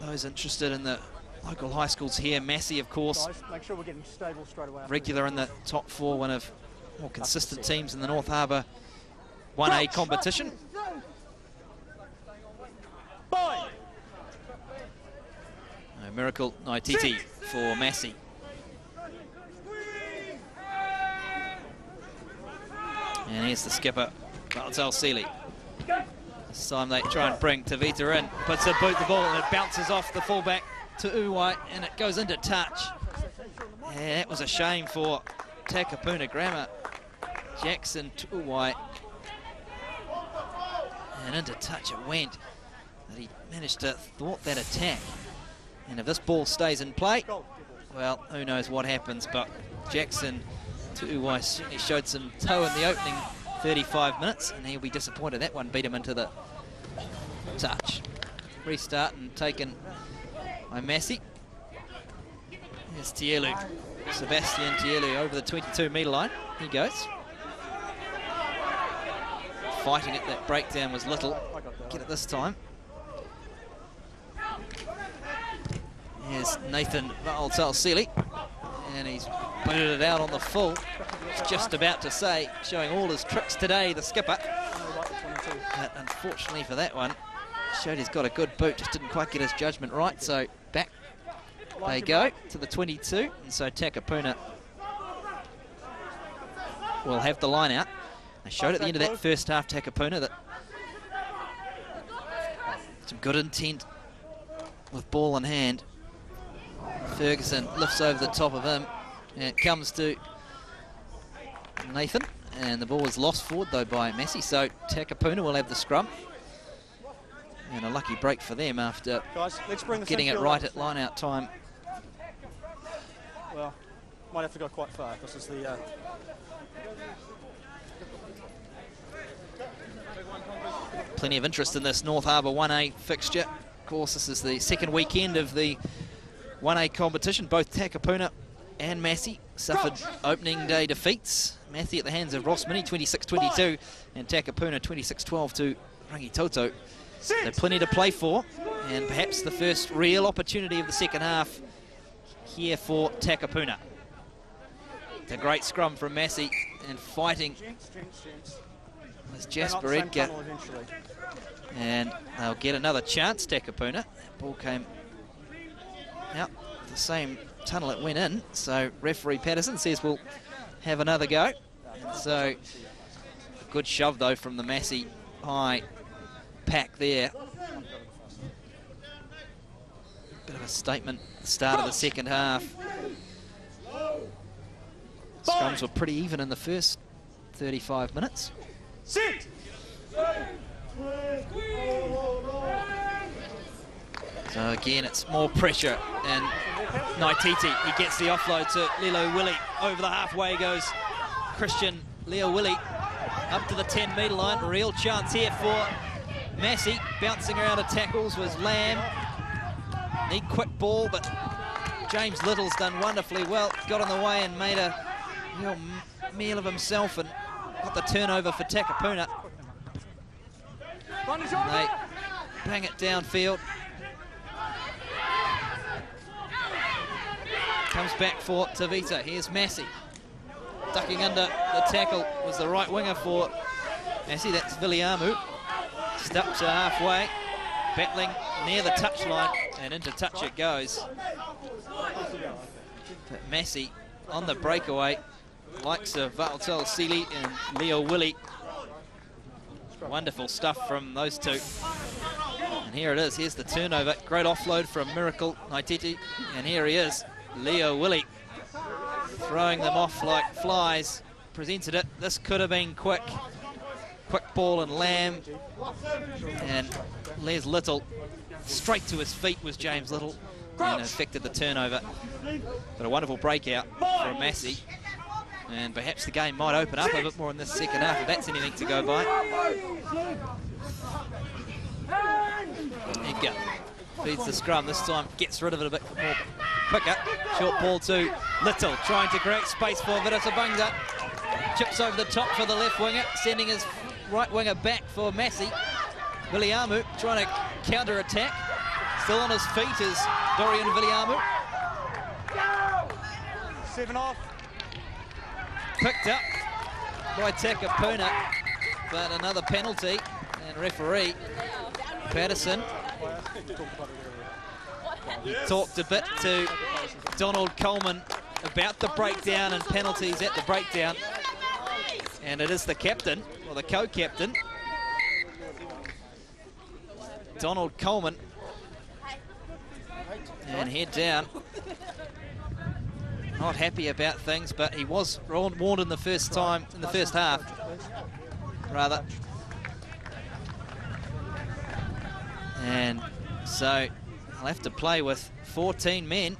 those interested in the local high schools here. Massey, of course, Guys, make sure we're getting stable straight away. regular in the top 4, one of more consistent teams in the North Harbour 1A competition. Miracle Naititi for Massey. And here's the skipper, Valtal-Seeley. This time they try and bring Tavita in, puts a boot the ball, and it bounces off the fullback to Uwai, and it goes into touch. And that was a shame for Takapuna Grammar. Jackson to Uwai, and into touch it went, but he managed to thwart that attack. And if this ball stays in play, well, who knows what happens, but Jackson to Uwai certainly showed some toe in the opening 35 minutes, and he'll be disappointed. That one beat him into the touch. Restart and taken by Massey. Here's Tielu, Sebastian Tielu over the 22-metre line. He goes. Fighting it, that breakdown was Little. Get it this time. Here's Nathan Valtal-Seeley, and he's booted it out on the full. Just about to say, showing all his tricks today, the skipper. But unfortunately for that one, showed he's got a good boot, just didn't quite get his judgment right, so back they go to the 22, and so Takapuna will have the line out. They showed at the end of that first half, Takapuna, that some good intent with ball in hand. Ferguson lifts over the top of him, and it comes to Nathan, and the ball is lost forward though by Massey, so Takapuna will have the scrum. And a lucky break for them after getting it right at line-out time. Well, might have to go quite far. This is the... Plenty of interest in this North Harbour 1A fixture. Of course, this is the second weekend of the 1A competition. Both Takapuna and Massey suffered opening day defeats. Massey at the hands of Ross Mini 26-22 and Takapuna 26-12 to Rangitoto. So plenty to play for, and perhaps the first real opportunity of the second half here for Takapuna. It's a great scrum from Massey, and fighting was Jasper Edgar. And they'll get another chance, Takapuna. That ball came out the same tunnel it went in, so referee Patterson says we'll have another go. And so a good shove though from the Massey high pack there. Bit of a statement at the start of the second half. Scrums were pretty even in the first 35 minutes. Sit! So again, it's more pressure, and Naititi, he gets the offload to Lilo Willie. Over the halfway goes Christian Leo Willie up to the 10-metre line. Real chance here for Massey. Bouncing around of tackles was Lamb. Need quick ball, but James Little's done wonderfully well. Got on the way and made a real meal of himself and got the turnover for Takapuna. And they bang it downfield. Comes back for Tavita. Here's Massey. Ducking under the tackle was the right winger for Massey. That's Viliamu. Just up to halfway. Battling near the touchline, and into touch it goes. But Massey on the breakaway, likes of Valtel Seeley and Leo Willie. Wonderful stuff from those two. And here it is, here's the turnover. Great offload from Miracle Naititi, and here he is, Leo Willie, throwing them off like flies. Presented it, this could have been quick. Quick ball and Lamb, and Les Little straight to his feet was James Little, and affected the turnover. But a wonderful breakout from Massey, and perhaps the game might open up a bit more in this second half if that's anything to go by. Edgar feeds the scrum, this time gets rid of it a bit more quicker. Short ball to Little, trying to create space for Virasabunga. Chips over the top for the left winger, sending his right winger back for Massey. Viliamu trying to counter-attack. Still on his feet is Dorian Viliamu. 7 off. Picked up by Takapuna, but another penalty, and referee Patterson, he talked a bit to Donald Coleman about the breakdown and penalties at the breakdown, and it is the captain, or the co-captain, Donald Coleman, and head down. Not happy about things, but he was warned in the first half, rather. And so they'll have to play with 14 men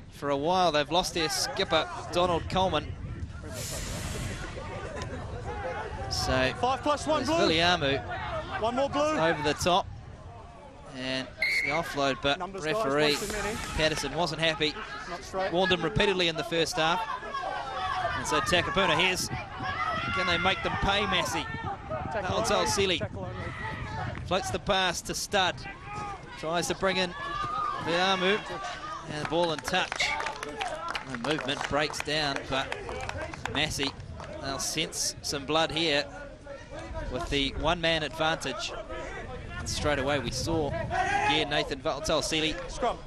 for a while. They've lost their skipper, Donald Coleman. So 5+1 blue. Viliamu, one more blue over the top, and the offload, but referee Patterson wasn't happy. Warned him repeatedly in the first half. And so Takapuna, can they make them pay Massey? Valtel Seeley floats the pass to Stud. Tries to bring in Viliamu, and the ball in touch. The movement breaks down, but Massey, they'll sense some blood here with the one-man advantage. And straight away we saw again Nathan Valtel Seeley. Scrum.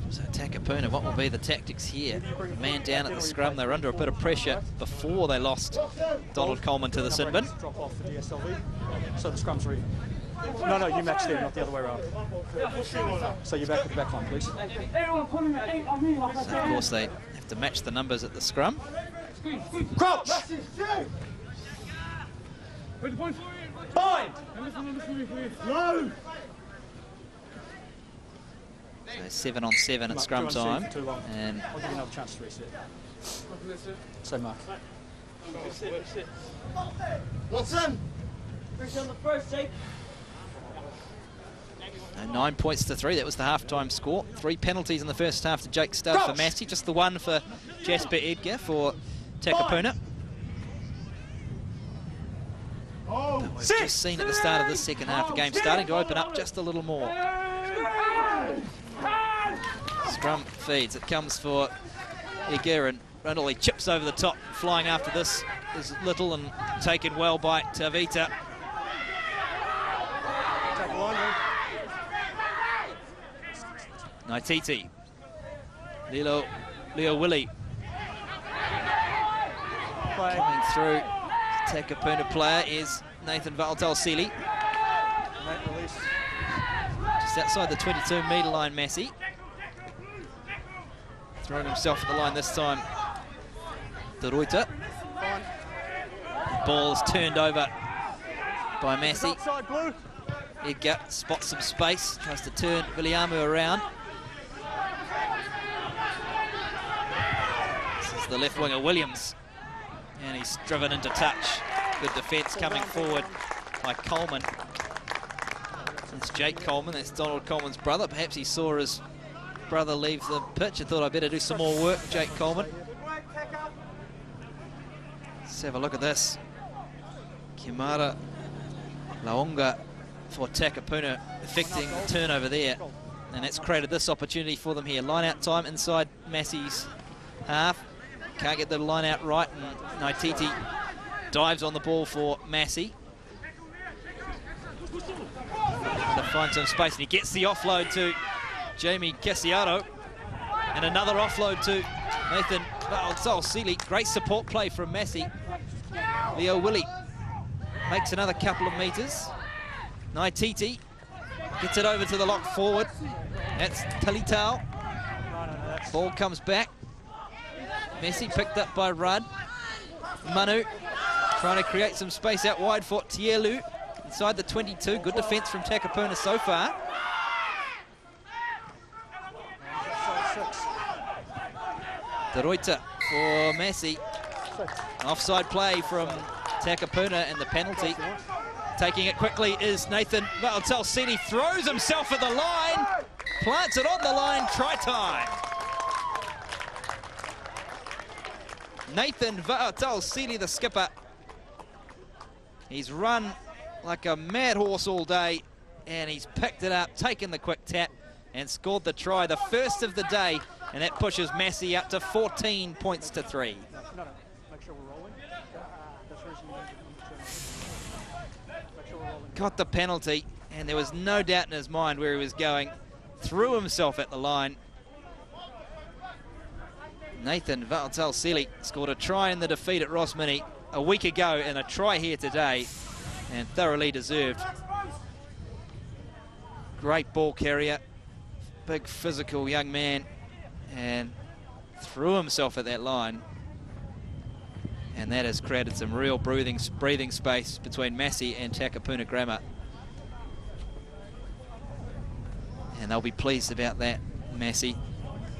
So Takapuna, what will be the tactics here? Man down at the scrum, they were under a bit of pressure before they lost Donald Coleman to the sin bin. Drop off for the SLV. So the scrum's ready. No, you match them, not the other way around. So you're back with the back line, please. So of course they have to match the numbers at the scrum. Crouch! Bind! No! So 7 on 7 at scrum time, and I'll give you another chance to reset. So Mark. Watson! First on the first, Jake. And 9 points to 3. That was the half-time score. 3 penalties in the first half to Jake Studd for Massey. Just the one for Jasper Edgar for Takapuna. But we've just seen at the start of this second half the game starting to open up just a little more. Scrum feeds. It comes for Edgar, and Rundle chips over the top. Flying after this is Little and taken well by Tavita. Naititi. Leo Willie. Coming through. Takapuna player is Nathan Valtalsili. Just outside the 22-metre line, Massey. Throwing himself at the line this time. De Ruyter. Ball is turned over by Massey. Edgar spots some space, tries to turn Viliamu around. This is the left winger, Williams. And he's driven into touch. Good defence coming forward by Coleman. It's Jake Coleman, that's Donald Coleman's brother. Perhaps he saw his brother leave the pitch and thought, I'd better do some more work, Jake Coleman. Let's have a look at this. Kimara Laonga for Takapuna, affecting the turnover there. And that's created this opportunity for them here. Line out time inside Massey's half. Can't get the line out right, and Naititi dives on the ball for Massey. To find some space, and he gets the offload to Jamie Casiaro. And another offload to Nathan Valtalsili. Great support play from Massey. Leo Willie makes another couple of metres. Naititi gets it over to the lock forward. That's Talitao. Ball comes back. Massey picked up by Rudd. Manu trying to create some space out wide for Tielu. Inside the 22. Good defence from Takapuna so far. De Ruyter for Massey. Offside play from Takapuna, and the penalty. Taking it quickly is Nathan Valtalsili. Throws himself at the line. Plants it on the line. Try time. Nathan Valtalsili, the skipper. He's run like a mad horse all day, and he's picked it up, taken the quick tap, and scored the try, the first of the day, and that pushes Massey up to 14 points to 3. Got the penalty, and there was no doubt in his mind where he was going. Threw himself at the line. Nathan Valtalsili scored a try in the defeat at Rossmini a week ago, and a try here today, and thoroughly deserved. Great ball carrier, big physical young man, and threw himself at that line, and that has created some real breathing space between Massey and Takapuna Grammar, and they'll be pleased about that. Massey,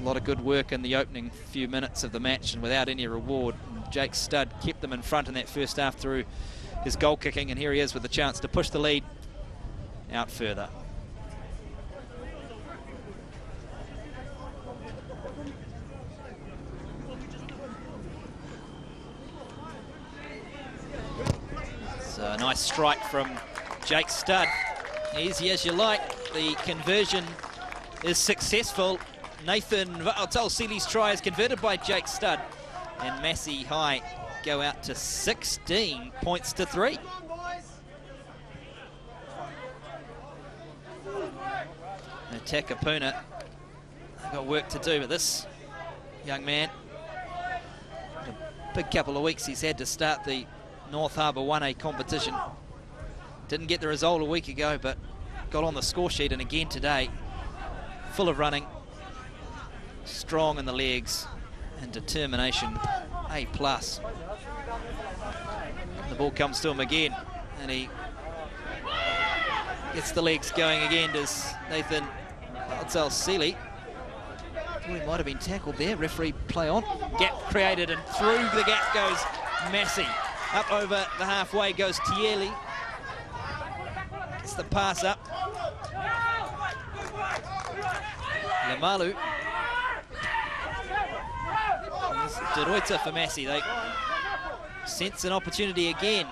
a lot of good work in the opening few minutes of the match, and without any reward. Jake Studd kept them in front in that first half through his goal kicking, and here he is with the chance to push the lead out further. So a nice strike from Jake Studd. Easy as you like. The conversion is successful. Nathan Valtalsili's try is converted by Jake Studd, and Massey High go out to 16 points to 3. Now Takapuna, they've got work to do, but this young man, a big couple of weeks he's had to start the North Harbour 1A competition. Didn't get the result a week ago, but got on the score sheet, and again today, full of running, strong in the legs, and determination, A+. The ball comes to him again, and he gets the legs going again. Does Nathan Valtalsili? He might have been tackled there. Referee play on. Gap created, and through the gap goes Massey. Up over the halfway goes Tieli. Gets the pass up. Lamalu. De Ruyter for Massey. They sense an opportunity again.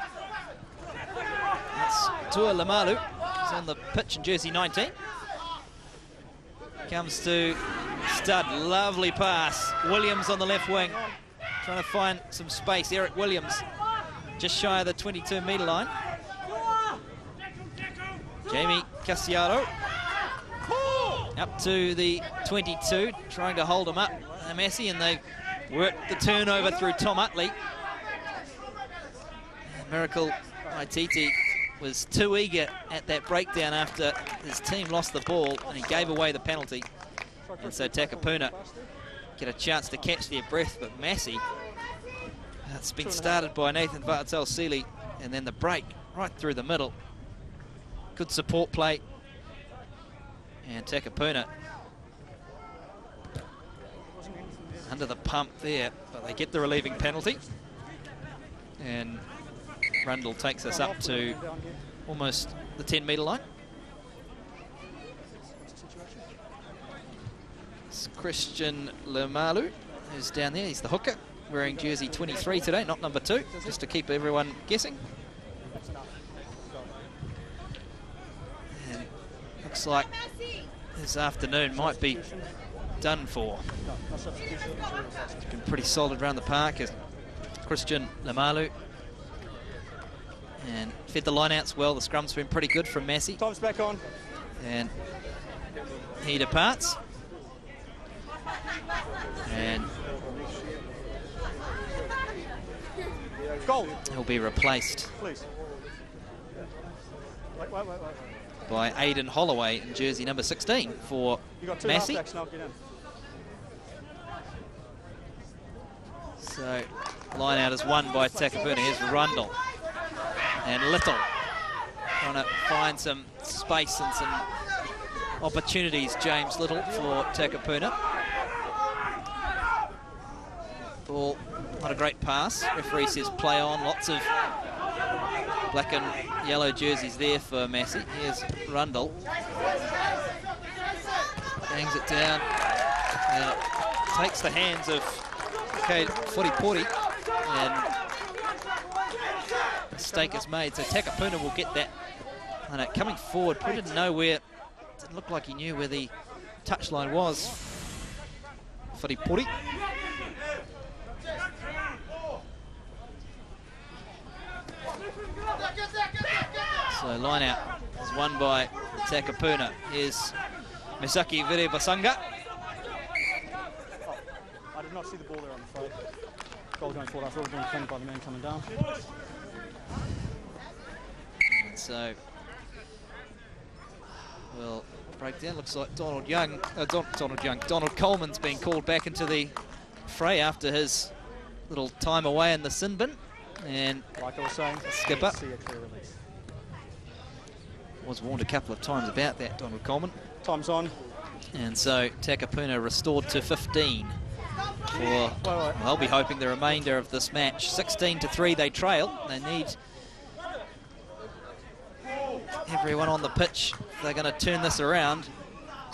It's Tua Lamalu. He's on the pitch in jersey 19. Comes to Stud. Lovely pass. Williams on the left wing. Trying to find some space. Eric Williams just shy of the 22-metre line. Jamie Casiaro up to the 22, trying to hold him up. Massey, and they work the turnover through Tom Utley. Miracle Waititi was too eager at that breakdown after his team lost the ball, and he gave away the penalty. And so Takapuna get a chance to catch their breath, but Massey, it's been started by Nathan Vartel-Sealy, and then the break right through the middle. Good support play. And Takapuna under the pump there, but they get the relieving penalty. And Rundle takes us up to almost the 10-metre line. It's Christian Lamalu who's down there. He's the hooker, wearing jersey 23 today, not number 2, just to keep everyone guessing. And looks like this afternoon might be done for. It's been pretty solid around the park as Christian Lamalu, and fed the line-outs well. The scrum's been pretty good from Massey. Time's back on. And he departs. And goal. He'll be replaced by Aidan Holloway in jersey number 16 for Massey. So line out is won by Takapuna. Here's Rundle and Little trying to find some space and some opportunities. James Little for Takapuna. Ball, not a great pass. Referee says play on. Lots of black and yellow jerseys there for Massey. Here's Rundle. Bangs it down. And it takes the hands of Furipori, and a mistake is made. So Takapuna will get that. And coming forward, put it nowhere. Didn't look like he knew where the touchline was. Furipori. So line out is won by Takapuna. Here's Misaki Virebasanga. I did not see the ball there, I'm afraid. Goal going forward. I thought it was being defended by the man coming down. And so we'll break down. Looks like Donald Coleman's been called back into the fray after his little time away in the sin bin. And like I was saying, skipper see a clear release. Was warned a couple of times about that, Donald Coleman. Time's on. And so Takapuna restored to 15. They'll be hoping the remainder of this match. 16-3 they trail. They need everyone on the pitch. They're going to turn this around.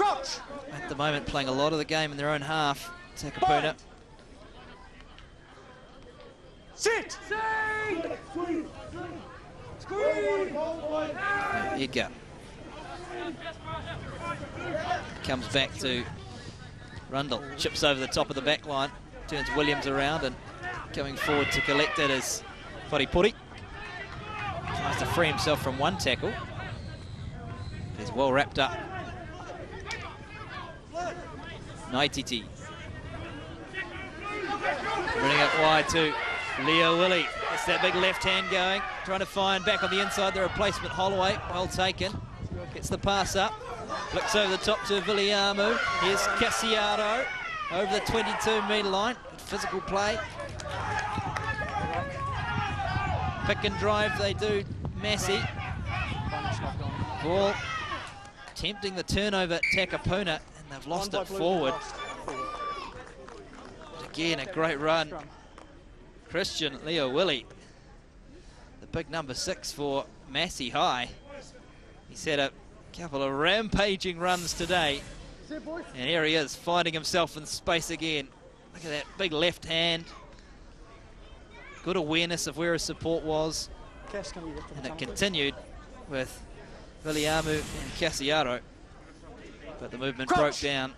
At the moment playing a lot of the game in their own half. Takapuna. Sit! Edgar comes back to Rundle, chips over the top of the back line, turns Williams around, and coming forward to collect it is Furipori. Tries to free himself from one tackle. He's well wrapped up. Naititi. Bringing it wide to Leo Willie. It's that big left hand going. Trying to find back on the inside the replacement Holloway. Well taken. Gets the pass up. Flicks over the top to Viliamu. Here's Casiaro over the 22-metre line. Physical play. Pick and drive they do. Massey. Ball tempting the turnover at Takapuna, and they've lost it forward. But again, a great run. Christian Leo Willie, the big number 6 for Massey High. He's had a couple of rampaging runs today. And here he is, finding himself in space again. Look at that big left hand. Good awareness of where his support was. And it continued with Viliamu and Casiaro. But the movement broke down.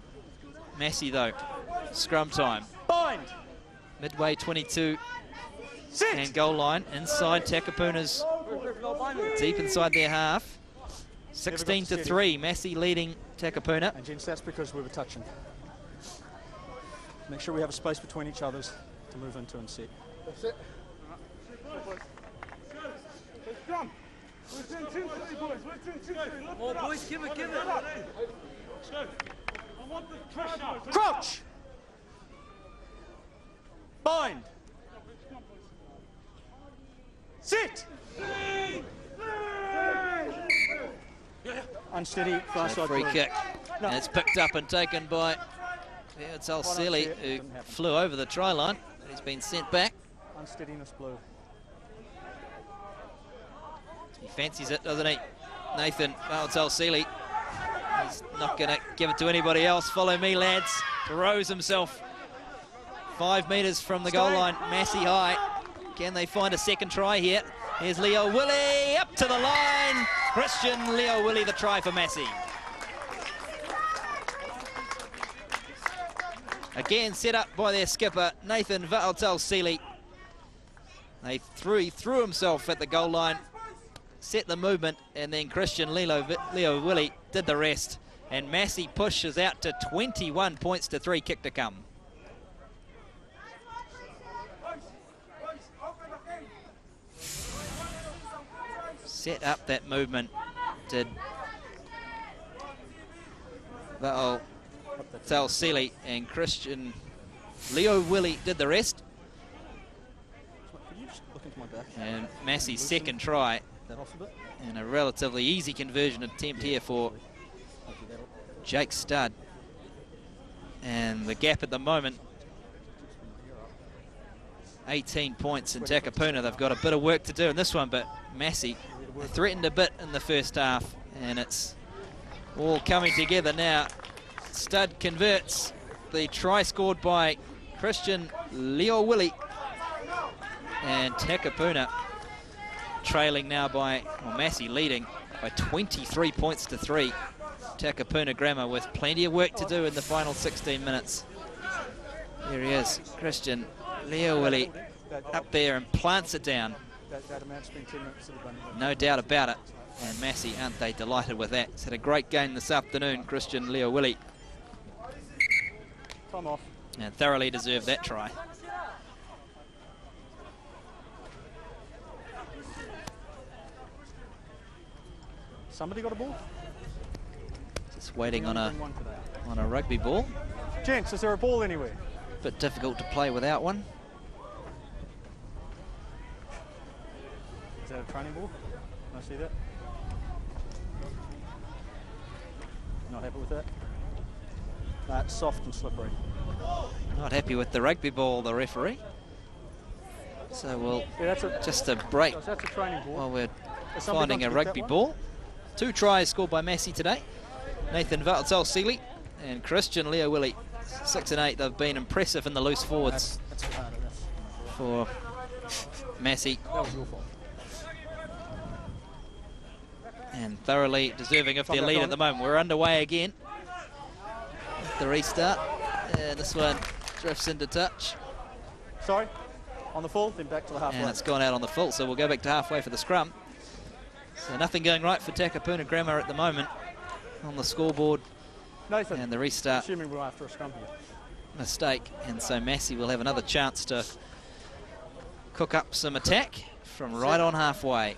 Massey, though. Scrum time. Bind. Midway 22. And goal line inside Takapuna's, deep inside their half. 16-3, Massey leading Takapuna. And gents, that's because we were touching. Make sure we have a space between each others to move into and set. That's it. Oh, boys, give it. Crouch! Bind! Sit! Unsteady, far side Free kick. No. And it's picked up and taken by Seeley, who flew over the try line. He's been sent back. Unsteadiness blue. He fancies it, doesn't he? Nathan Seeley. He's not going to give it to anybody else. Follow me, lads. Throws himself 5 metres from the goal line. Massey high. Can they find a second try here? Here's Leo Willie up to the line. Christian Leo Willie, the try for Massey. Again set up by their skipper, Nathan Seeley. He threw himself at the goal line, set the movement, and then Christian Leo Willie did the rest. And Massey pushes out to 21 points to 3, kick to come. Set up that movement, did Seeley, and Christian Leo Willie did the rest. And Massey's second try, and a relatively easy conversion attempt here for Jake Studd. And the gap at the moment, 18 points in Takapuna. They've got a bit of work to do in this one, but Massey threatened a bit in the first half, and it's all coming together now. Studd converts the try scored by Christian Leo Willie, and Takapuna trailing now by, well, Massey leading by 23 points to 3. Takapuna Grammar with plenty of work to do in the final 16 minutes. Here he is, Christian Leo Willie up there and plants it down. No doubt about it. And Massey, aren't they delighted with that? He's had a great game this afternoon, Christian Leo Willie. Time off. And thoroughly deserved that try. Somebody got a ball? Just waiting on a rugby ball. Gents, is there a ball anywhere? Bit difficult to play without one. Is that a training ball? Can I see that? Not happy with that? That's soft and slippery. Not happy with the rugby ball, the referee. So we'll just a break that's a training ball. while we're finding a rugby ball. 2 tries scored by Massey today. Nathan Seeley and Christian Leo Willie. 6 and 8, they've been impressive in the loose forwards for Massey. That was your fault. And thoroughly deserving of their lead at the moment. We're underway again. The restart. And this one drifts into touch. Sorry, on the full, then back to the halfway. And it's gone out on the full, so we'll go back to halfway for the scrum. So nothing going right for Takapuna Grammar at the moment on the scoreboard. Nathan, and the restart. Assuming we're after a scrum here. Mistake, and so Massey will have another chance to cook up some attack from right on halfway.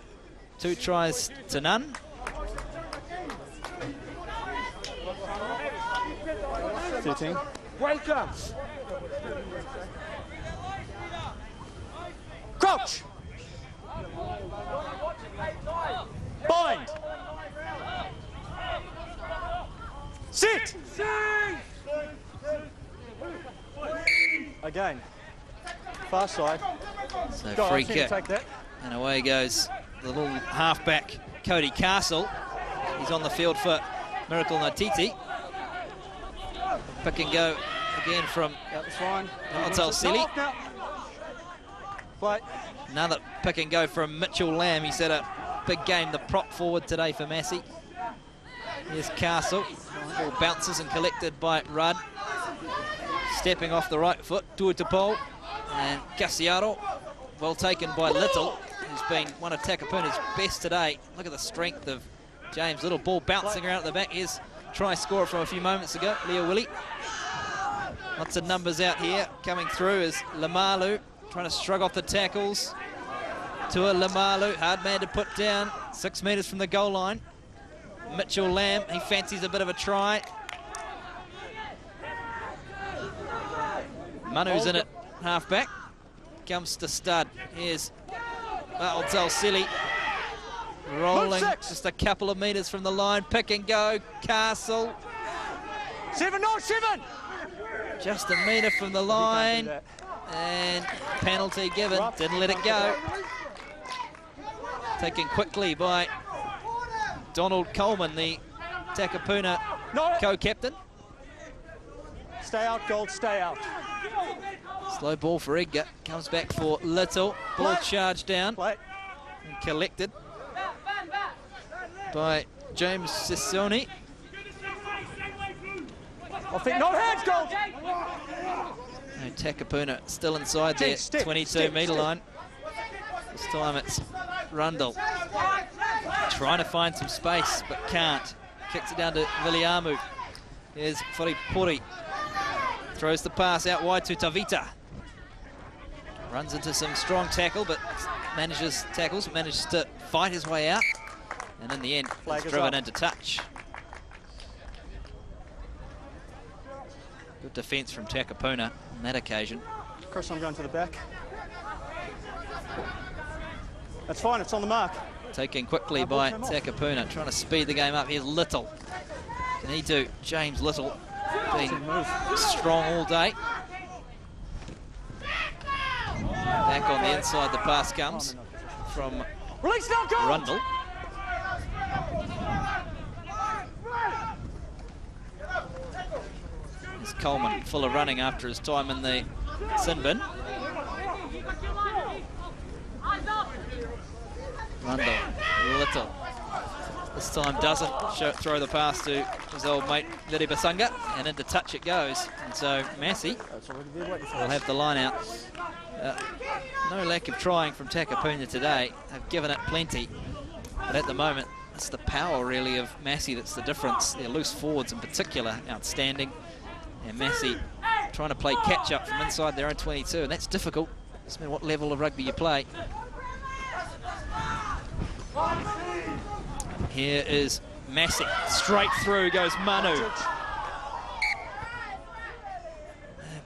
2 tries to none. Welcome. Crouch. Bind. Sit. Again. Far side. So free kick. And away goes the little halfback, Cody Castle. He's on the field for Miracle Natiti. Pick and go again from Untitled. Another pick and go from Mitchell Lamb. He's had a big game, the prop forward today for Massey. Here's Castle. Ball bounces and collected by Rudd. Stepping off the right foot, Tuatapole. And Cassiaro, well taken by Little, who's been one of Takapuna's best today. Look at the strength of James Little. Ball bouncing around at the back. Here's try scorer from a few moments ago, Leo Willie. Lots of numbers out here. Coming through is Lamalu, trying to shrug off the tackles. Tua Lamalu, hard man to put down, 6 metres from the goal line. Mitchell Lamb, he fancies a bit of a try. Manu's in it, half-back. Comes to stud. Here's Untitled. Rolling just a couple of metres from the line. Pick and go, Castle. 7. Just a metre from the line. And penalty given, didn't let it go. Taken quickly by Donald Coleman, the Takapuna co-captain. Stay out, Gold, stay out. Slow ball for Edgar, comes back for Little. Ball charged down and collected by James Sissoni. I think no hands, Gold. No, Takapuna still inside their 22-metre line. This time it's Rundle. Trying to find some space, but can't. Kicks it down to Viliamu. Here's Furipuri. Throws the pass out wide to Tavita. Runs into some strong tackle, but manages to fight his way out. And in the end, it's driven into touch. Good defence from Takapuna on that occasion. Chris, I'm going to the back. That's fine, it's on the mark. Taken quickly by Takapuna, trying to speed the game up. Here's Little. Can he do? James Little, been strong all day. Back on the inside, the pass comes from Rundle. There's Coleman, full of running after his time in the sin bin. Rundle, Little. This time doesn't throw the pass to his old mate Liri Basunga, and into touch it goes. And so Massey will have the line out. No lack of trying from Takapuna today. They've given it plenty, but at the moment it's the power really of Massey that's the difference. Their loose forwards in particular outstanding, and Massey trying to play catch up from inside their own 22, and that's difficult. Doesn't matter what level of rugby you play. Here is Massey, straight through goes Manu.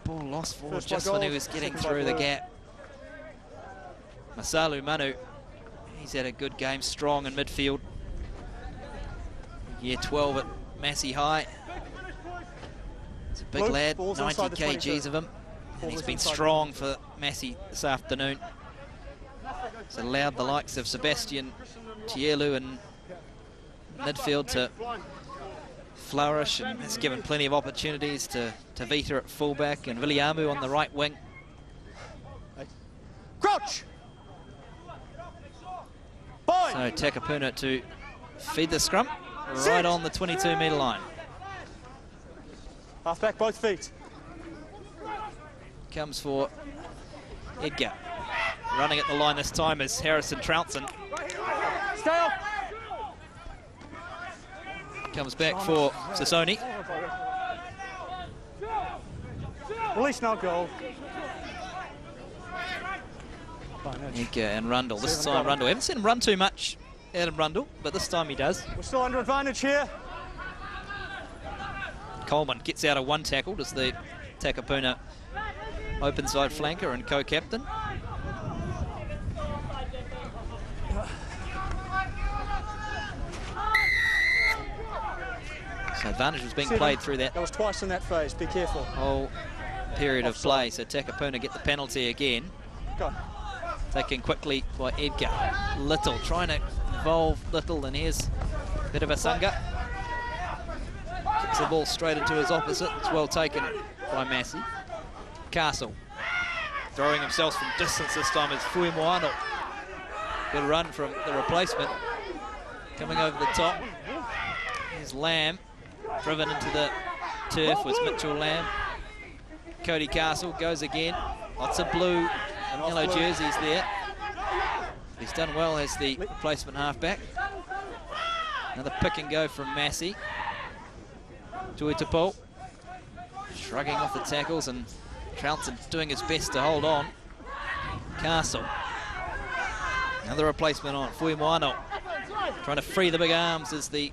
Ball lost forward just when he was getting through the gap. Masalu Manu, he's had a good game, strong in midfield. Year 12 at Massey High. He's a big lad, 90 kgs of him. And he's been strong for Massey this afternoon. It's allowed the likes of Sebastian Tielu and midfield to flourish, and has given plenty of opportunities to Vita at fullback and Viliamu on the right wing. Crouch! So Takapuna to feed the scrum right on the 22-metre line. Half back, both feet. Comes for Edgar. Running at the line this time is Harrison Troutson. Stay up. Comes back for Sissoni. Release now, goal. Edgar and Rundle. This time Rundle. Haven't seen him run too much, Adam Rundle, but this time he does. We're still under advantage here. Coleman gets out of one tackle as the Takapuna open side flanker and co-captain. So advantage was being played through that. That was twice in that phase, be careful. Whole period of play, so Takapuna get the penalty again. Go. Taken quickly by Edgar. Little, trying to involve Little, and here's a bit of a Sunga. Kicks the ball straight into his opposite. It's well taken by Massey. Castle throwing himself from distance this time is Fuimoano. Good run from the replacement. Coming over the top. Here's Lamb. Driven into the turf was Mitchell Lamb. Cody Castle goes again. Lots of blue and yellow jerseys there. He's done well as the replacement halfback. Another pick and go from Massey. Tuitapo shrugging off the tackles, and Troughton doing his best to hold on. Castle. Another replacement on. Fuimoano trying to free the big arms as the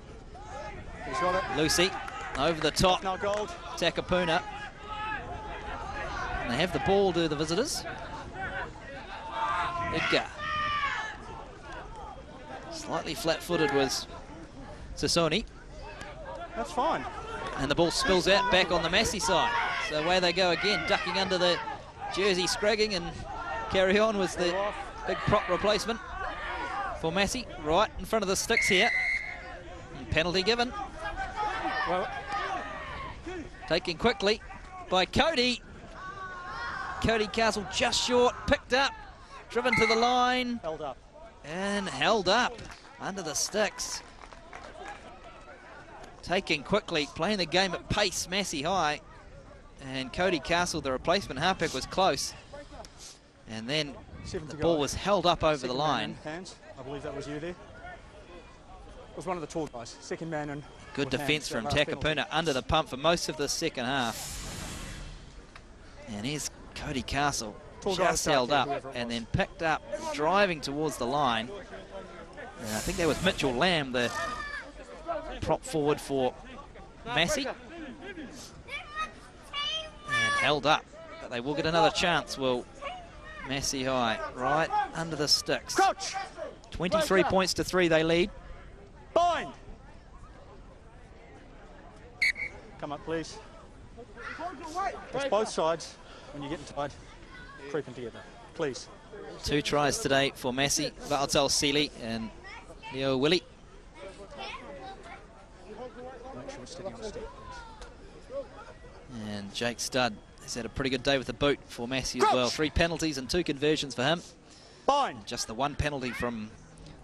Lucy over the top. Takapuna. And they have the ball, do the visitors. Edgar. Slightly flat-footed was Sassoni. That's fine. And the ball spills out back on the Massey side. So away they go again, ducking under the jersey, scragging, and carry on was the big prop replacement for Massey. Right in front of the sticks here. And penalty given. Well, taken quickly by Cody. Cody Castle just short, picked up, driven to the line. Held up. And held up under the sticks. Taken quickly, playing the game at pace, Massey high. And Cody Castle, the replacement halfback, was close. And then the ball was held up over the line. Hands. I believe that was you there. It was one of the tall guys. Second man and good defence from Takapuna under the pump for most of the second half. And here's Cody Castle, just held up and then picked up, driving towards the line. And I think that was Mitchell Lamb, the prop forward for Massey. And held up, but they will get another chance, will Massey High, right under the sticks. Coach. 23 points to 3 they lead. Bind. Come up, please. It's both sides when you're getting tired, creeping together. Please. 2 tries today for Massey, Valtel Seeley and Leo Willie. Make sure we're sticking on the stick, please. And Jake Studd has had a pretty good day with the boot for Massey as well. 3 penalties and 2 conversions for him. Bind. Just the 1 penalty from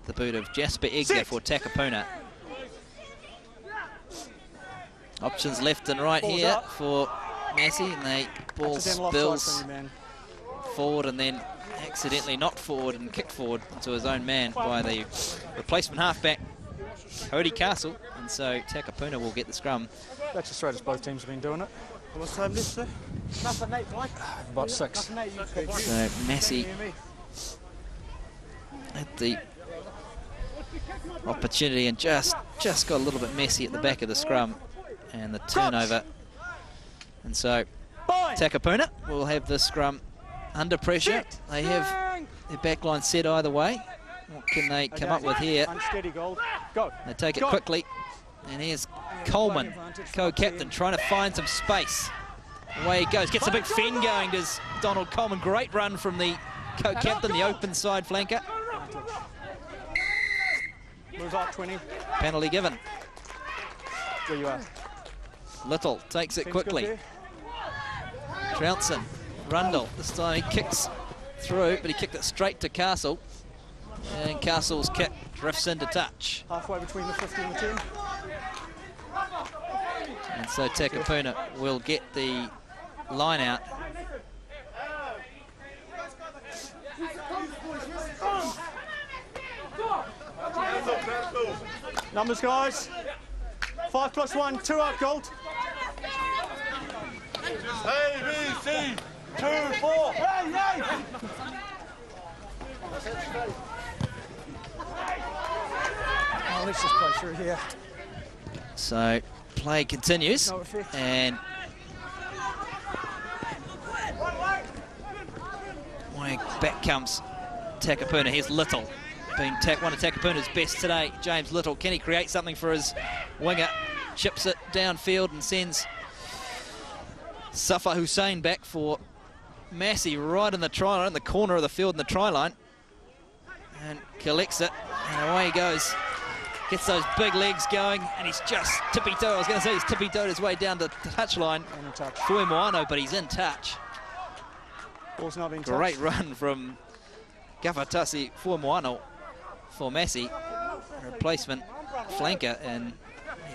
the boot of Jasper Edgar for Takapuna. Options left and right Ball's here up for Massey, and they ball spills forward and then accidentally knocked forward and kicked forward to his own man by the replacement halfback Cody Castle, and so Takapuna will get the scrum. That's as straight as both teams have been doing it. What's time this, sir? About 6. So Massey at the opportunity and just got a little bit messy at the back of the scrum and the turnover. And so Takapuna will have the scrum under pressure. They have their back line set either way. What can they come up with here? Unsteady goal. Go. They take it quickly. And here's Coleman, co-captain, trying to find some space. Away he goes. Gets a big fend going, does Donald Coleman. Great run from the co-captain, the open side flanker. Move up 20. Penalty given. There you are. Little takes it quickly. Troughton, Rundle. This time he kicks through, but he kicked it straight to Castle. And Castle's kick drifts into touch. Halfway between the 50 and the 10. And so Takapuna will get the line out. Numbers, guys. 5 + 1, 2 out, Gold. A, B, C, 2, 4. Hey, hey! Oh, let's just play through here. So play continues, and back comes Takapuna. Here's Little, been one of Takapuna's best today. James Little, can he create something for his winger? Chips it downfield and sends Safa Hussein back for Massey right in the try line, in the corner of the field in the try line, and collects it, and away he goes. Gets those big legs going, and he's just tippy-toe. I was going to say he's tippy-toed his way down the touchline. Fue Moano, but he's in touch. Ball's not in touch. Great run from Gafatasi Fue Moano for Massey. Replacement flanker, and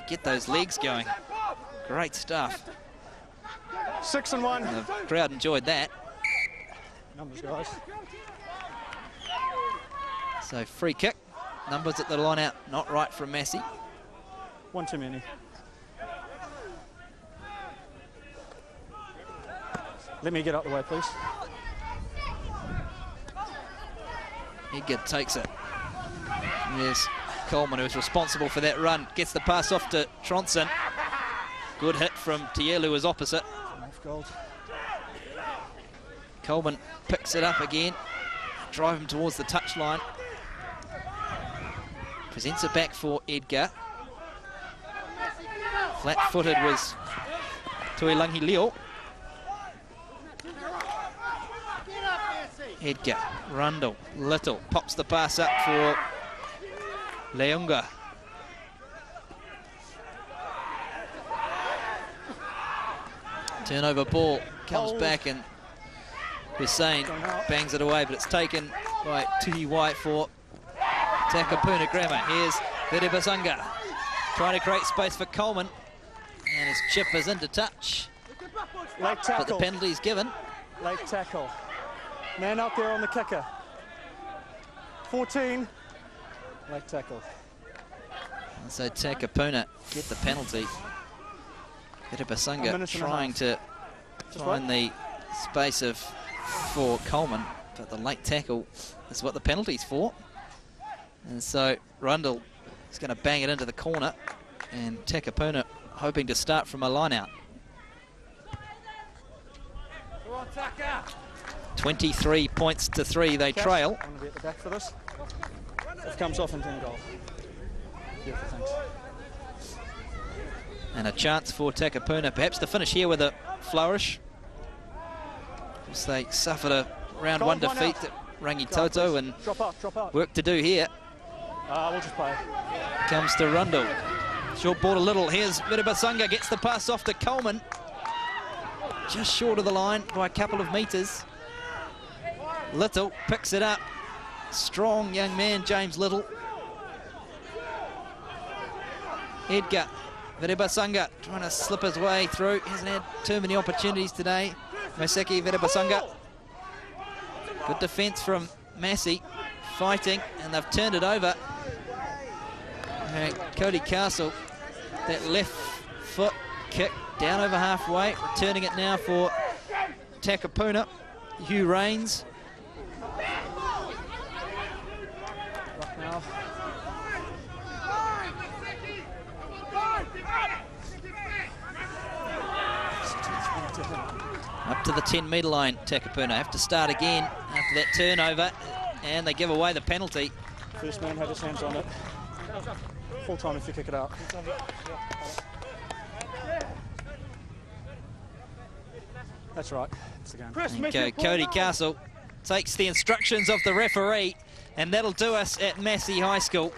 get those legs going. Great stuff. 6-1. And the crowd enjoyed that. Numbers, guys. So free kick. Numbers at the line out, not right from Massey. One too many. Let me get out the way, please. Edgar takes it. There's Coleman, who's responsible for that run. Gets the pass off to Tronson. Good hit from Tielu, who is opposite. Gold. Coleman picks it up again. Drive him towards the touchline. Presents it back for Edgar. Flat-footed was Tuilangi Leo. Edgar, Rundle, Little, pops the pass up for Leunga. Turnover ball, comes back, and Hussein bangs it away, but it's taken by Tuhi White for Takapuna Grammar. Here's Vedebasanga trying to create space for Coleman, and his chip is into touch. Late tackle. But the penalty's given. Late tackle. Man up there on the kicker. 14. Late tackle. And so Takapuna get the penalty. Vedebasanga trying to find the space for Coleman, but the late tackle is what the penalty's for. And so Rundle is going to bang it into the corner, and Takapuna hoping to start from a line out. 23 points to 3, they trail. I'm going to be at the back for this. It comes off into the goal. Beautiful, thanks. And a chance for Takapuna, perhaps to finish here with a flourish. As they suffered a round one defeat at Rangitoto, and drop up. Work to do here. We'll just play. Comes to Rundle. Short ball to Little. Here's Vedebasanga, gets the pass off to Coleman. Just short of the line by a couple of metres. Little picks it up. Strong young man, James Little. Edgar Vedebasanga trying to slip his way through. Hasn't had too many opportunities today. Maseki Vedebasanga. Good defence from Massey. Fighting, and they've turned it over. Cody Castle, that left foot kick down over halfway. Returning it now for Takapuna. Hugh Rains. Up to the 10-metre line, Takapuna. Have to start again after that turnover, and they give away the penalty. First man had his hands on it. Full time if you kick it out. That's right. It's the game. Okay, Cody Castle takes the instructions of the referee, and that'll do us at Massey High School.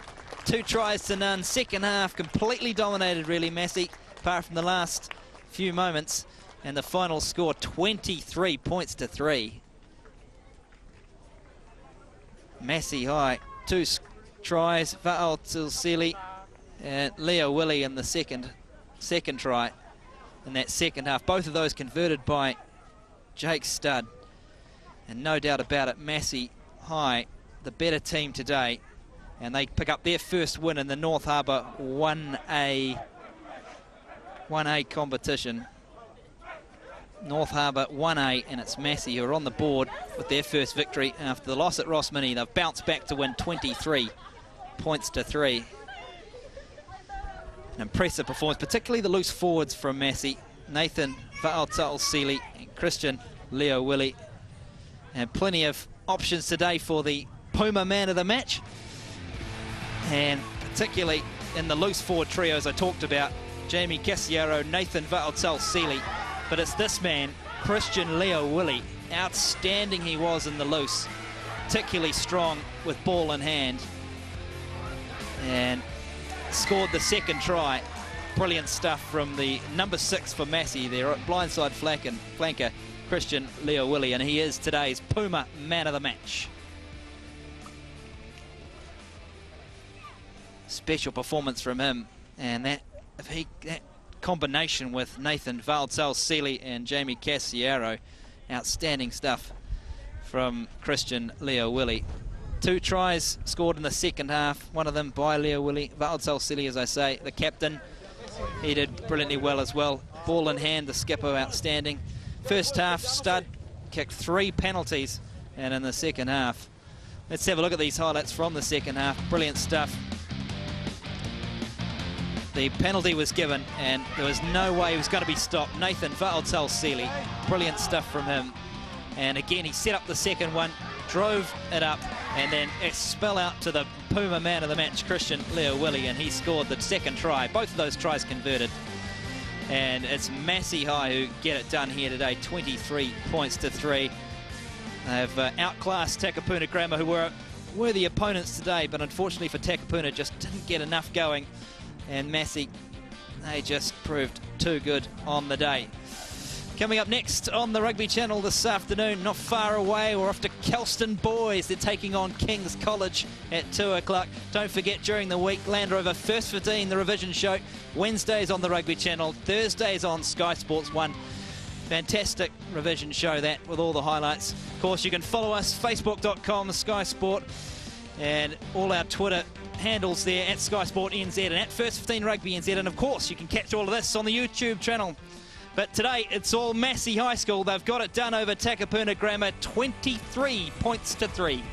2 tries to none. Second half completely dominated, really, Massey, apart from the last few moments. And the final score, 23 points to 3. Massey High, 2 tries, Va'al Tulsili and Leo Willie in the second try in that second half. Both of those converted by Jake Studd. And no doubt about it, Massey High, the better team today. And they pick up their first win in the North Harbour 1A competition. North Harbour 1A, and it's Massey who are on the board with their first victory after the loss at Ross Mini. They've bounced back to win 23 points to 3. An impressive performance, particularly the loose forwards from Massey. Nathan Va'al-Ta'al-Sealy and Christian Leo Willie. And plenty of options today for the Puma man of the match. And particularly in the loose forward trio, as I talked about, Jamie Cassiero, Nathan Va'al-Ta'al-Sealy. But it's this man, Christian Leo Willie. Outstanding he was in the loose. Particularly strong with ball in hand. And scored the second try. Brilliant stuff from the number 6 for Massey there, blindside flanker Christian Leowilli, and he is today's Puma man of the match. Special performance from him, and that combination with Nathan Valtzell-Seeley and Jamie Cassiero, outstanding stuff from Christian Leowilli. 2 tries scored in the second half, one of them by Leowilli. Valtzell-Seeley, as I say, the captain, he did brilliantly well as well. Ball in hand, the skipper, outstanding. First half, Stud kicked 3 penalties, and in the second half, let's have a look at these highlights from the second half. Brilliant stuff. The penalty was given, and there was no way he was going to be stopped. Nathan Valtzell-Seeley, brilliant stuff from him. And again, he set up the second one, drove it up, and then it spell out to the Puma man of the match, Christian Leowilli, and he scored the second try. Both of those tries converted. And it's Massey High who get it done here today, 23 points to 3. They've outclassed Takapuna Grammar, who were worthy opponents today, but unfortunately for Takapuna, just didn't get enough going. And Massey, they just proved too good on the day. Coming up next on the Rugby Channel this afternoon, not far away, we're off to Kelston Boys. They're taking on King's College at 2 o'clock. Don't forget, during the week, Land Rover First 15, the revision show. Wednesdays on the Rugby Channel, Thursdays on Sky Sports 1. Fantastic revision show that, with all the highlights. Of course, you can follow us, facebook.com, Sky Sport, and all our Twitter handles there, at Sky Sport NZ and at First 15 Rugby NZ. And of course, you can catch all of this on the YouTube channel. But today, it's all Massey High School. They've got it done over Takapuna Grammar, 23 points to 3.